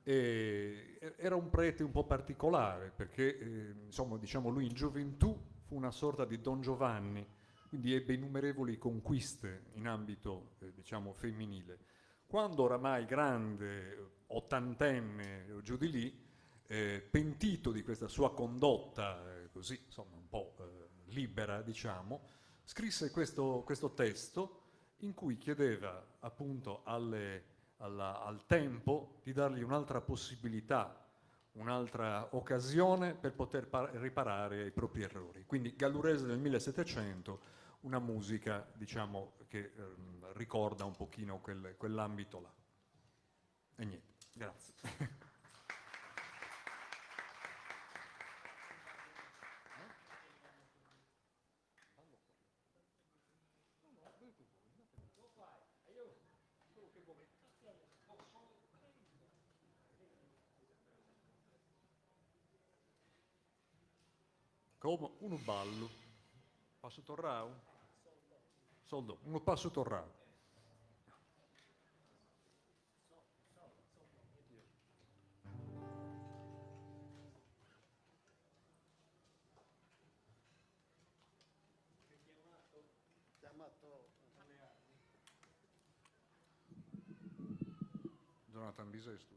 e era un prete un po' particolare, perché insomma, diciamo, lui in gioventù fu una sorta di Don Giovanni, quindi ebbe innumerevoli conquiste in ambito, diciamo, femminile. Quando oramai grande, ottantenne o giù di lì, pentito di questa sua condotta, così, insomma, un po' libera, diciamo, scrisse questo testo in cui chiedeva appunto al tempo di dargli un'altra possibilità, un'altra occasione per poter riparare ai propri errori. Quindi Gallurese del 1700, una musica, diciamo, che ricorda un pochino quell'ambito là. E niente, grazie. Come uno ballo, passo torrao? Soldo, uno passo torrao. Jonathan Bisestu.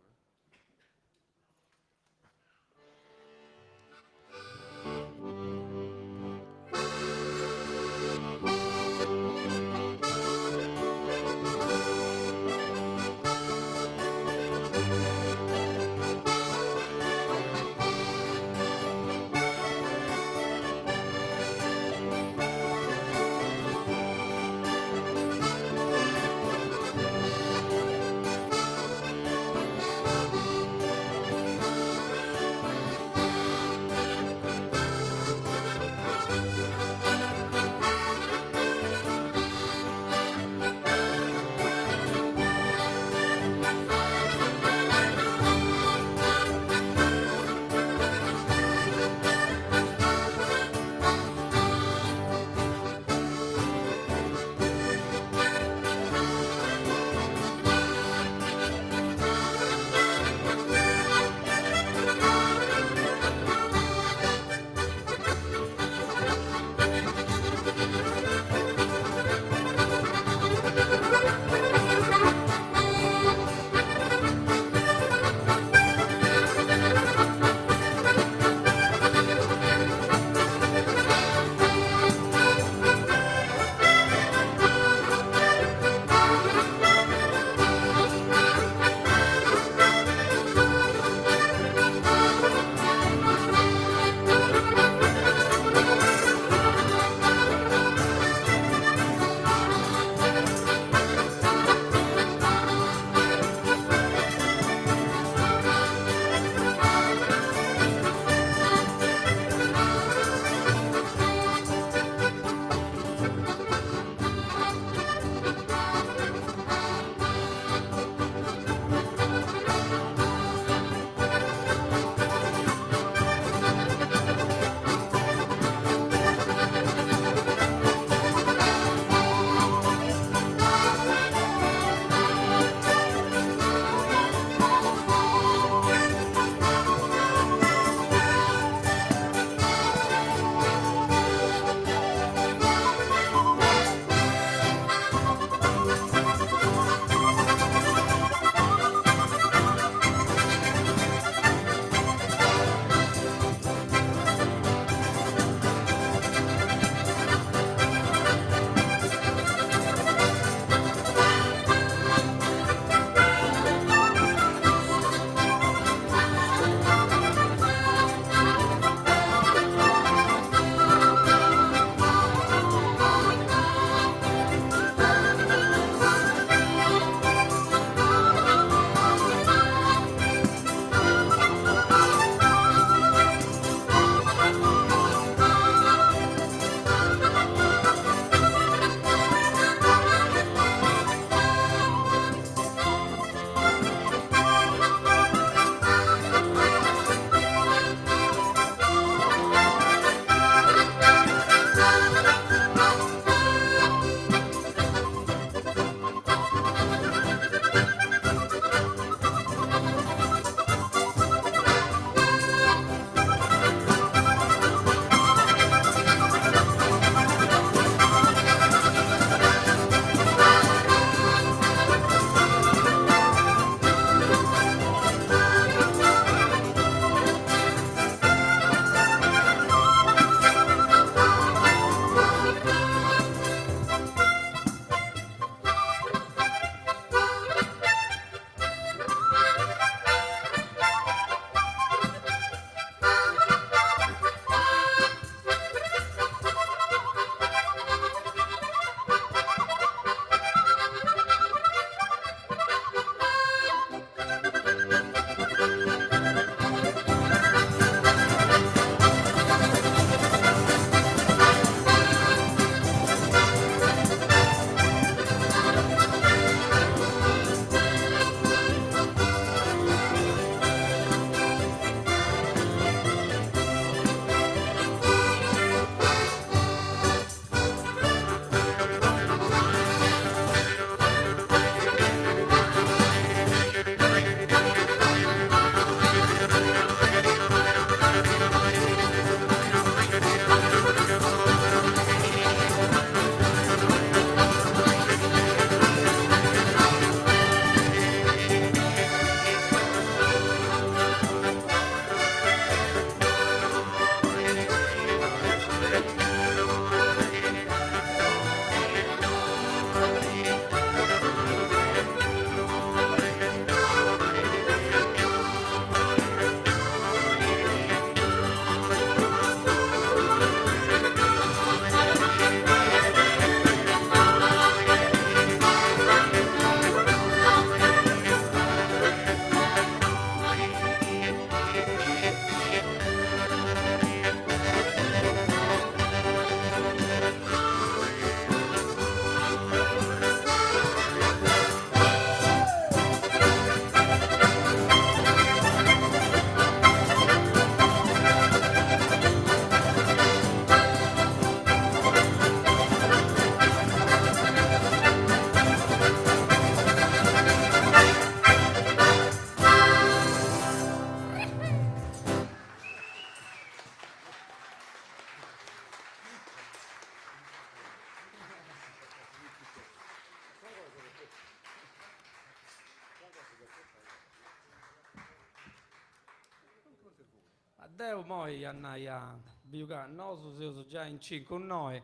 Deu moi annaia biuga, nosu siamo già in 5 con noi.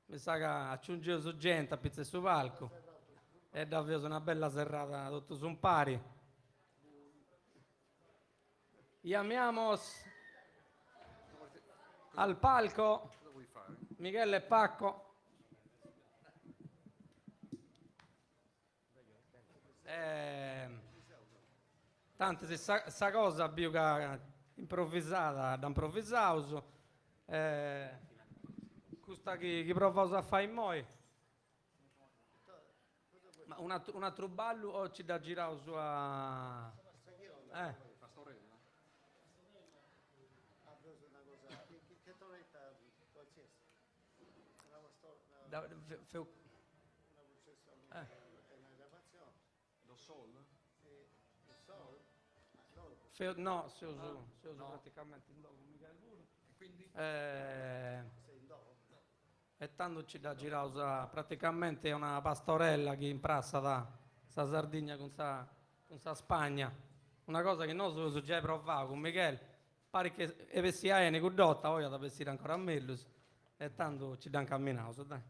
Mi sa che aggiungevo su gente a pizza su palco. E davvero una bella serrata tutto su un pari. Chiamiamos al palco Michele Pacco. Tanto se sa cosa biuga improvvisata da improvvisato, questa che prova a fare in noi. Ma un altro ballo o ci da girare su a... Da, no, si usa praticamente in dopo Michele pure. E quindi? E tanto ci da girare praticamente è una pastorella che imprassa da Sardegna con sa Spagna. Una cosa che noi si già provato con Michele. Pare che avessi aene con dotta, poi da vestire ancora a meglio. E tanto ci danno camminato, dai.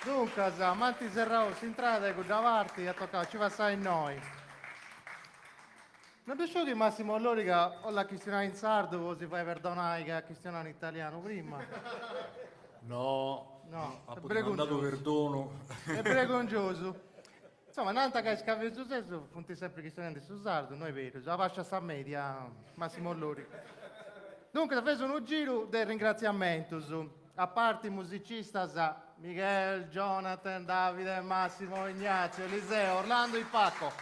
Dunque, amanti serrao, si entrate con davanti a toccare, ci passai noi. Non piaciuto che Massimo Allorica o la cristiana in sardo, o si fai perdonare che la cristiana in italiano prima? No, No, ha è mandato preconcioso. perdono. È preconcioso. Insomma, nanta che scambio su stesso, fonti sempre cristiani su sardo, noi vero, la faccia sta media, Massimo Allorica. Dunque, ho preso un giro del ringraziamento a parte i musicisti, Michele, Jonathan, Davide, Massimo, Ignazio, Eliseo, Orlando e Paco.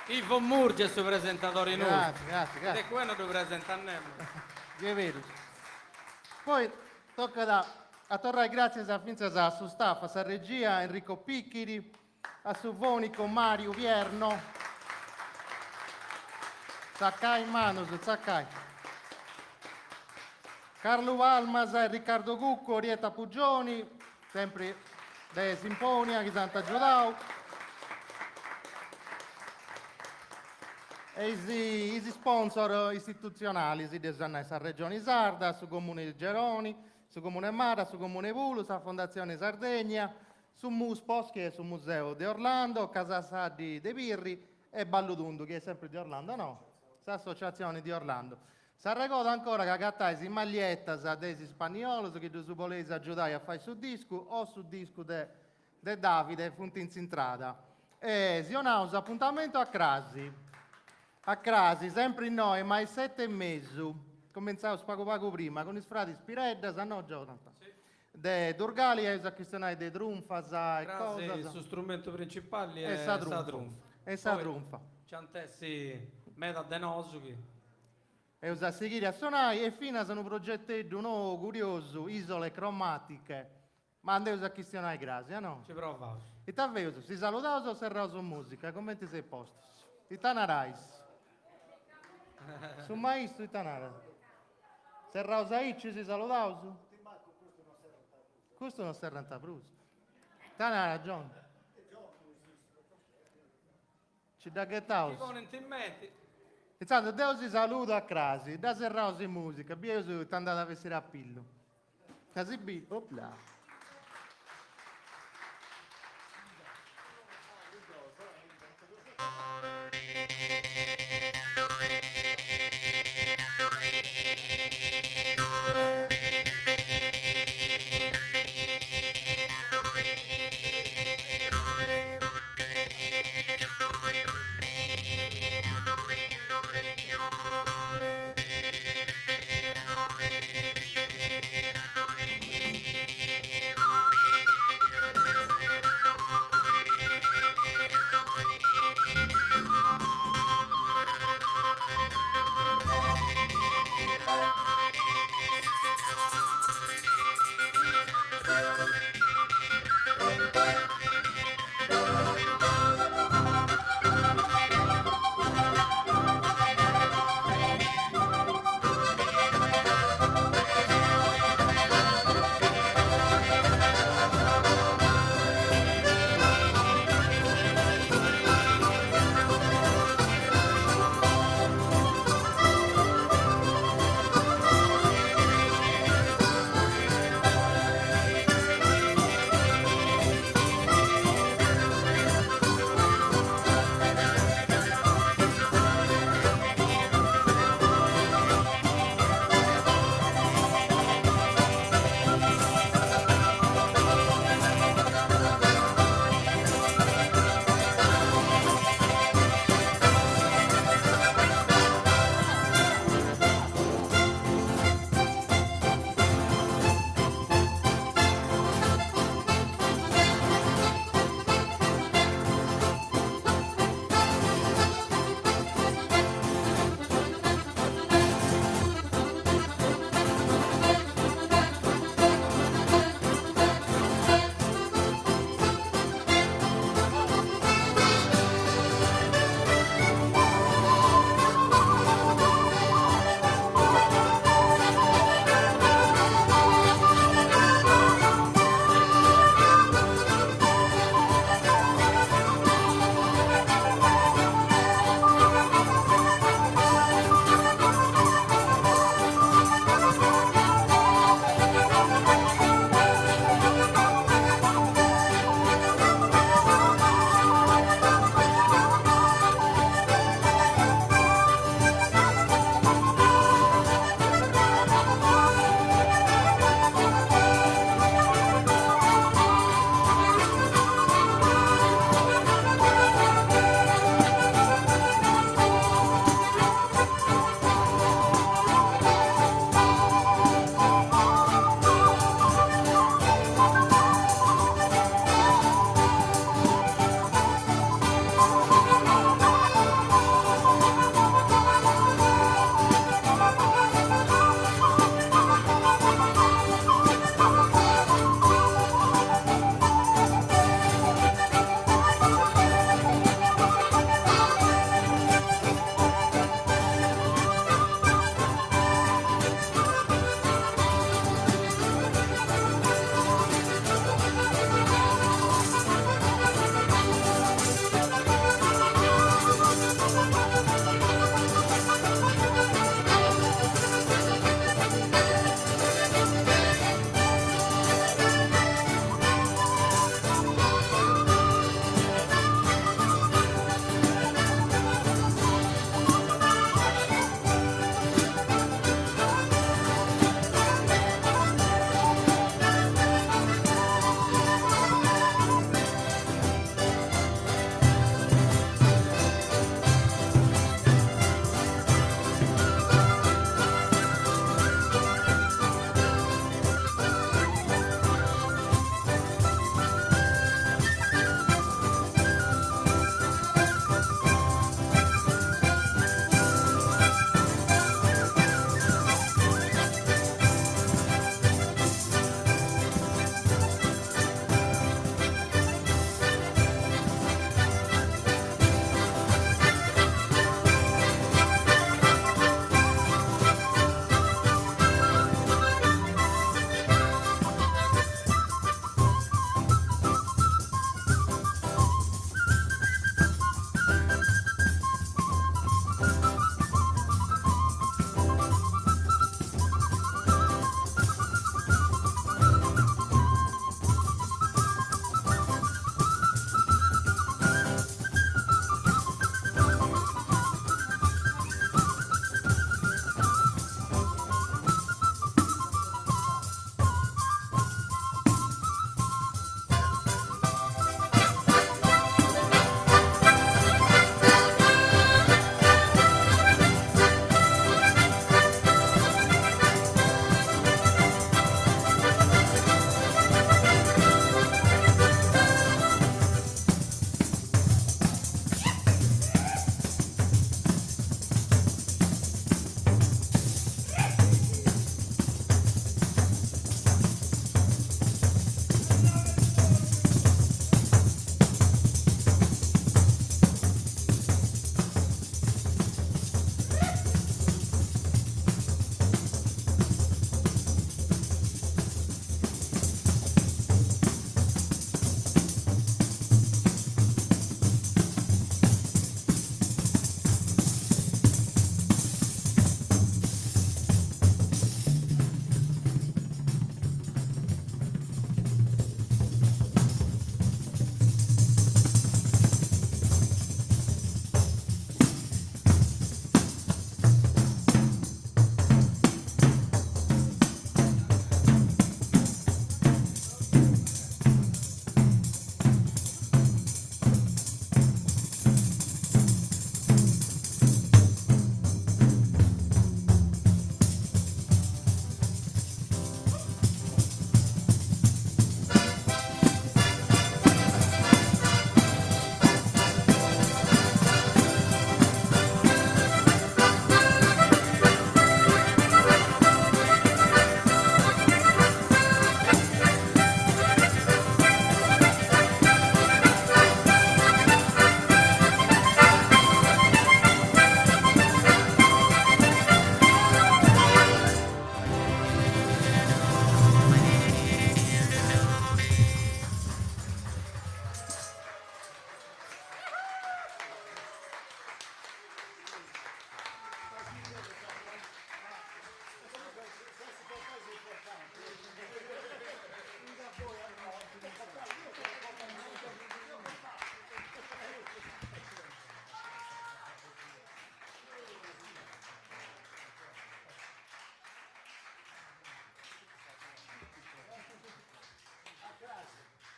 Ivo Murgi è il suo presentatore in Grazie. Ed è quello che presentano. Che è vero. Poi tocca a tornare grazie a Finza a su staff, a sa regia, Enrico Picchiri, a su Vonico, Mario Vierno, Zaccai Manus, Zaccai. Carlo Valmas, Riccardo Cucco, Orietta Pugioni, sempre de Simponia, che Santa Giudau. E i sponsor istituzionali, si desannai sa Regione Sarda, su Comune di Geroni, su Comune Mara, su Comune Vulu, su Fondazione Sardegna, su MUSPOS, che è sul Museo di Orlando, Casa Sardi De Pirri e Balludundu, che è sempre di Orlando, no? L'associazione di Orlando. Si ricorda ancora che gattai in maglietta sa desi spagnolo, che tu volete aiutare a fare su disco o su disco de Davide, punti in sintrada. E si un appuntamento a Crasi. A Crasi, sempre in noi, ma ai 7:30. Cominciamo poco prima, con i frati Spiredda, no Jonathan? Sì. De Durgali e a questionare de trunfa, e Grazie, cosa. il suo strumento principale E è sa sa trunfa. E sa Poi trunfa. Ci antessi meta denosuchi. E usa seguire a suonare e fino a un progetto nuovo, curioso, isole cromatiche. Ma andiamo a questionare grazie, no? Ci provo. E t'avveso, si salutavo o serrao musica, come ti sei posto? Ti tanarais. Su maestro di tanara. Serrao Saici si salutavo? Questo non serve a Bruce. Tanara, John. Ci da che tau? Intanto Deo si saluta a Crasi, da serrao si musica, bieso ti andate a vestire a pillo. Così bi, opla.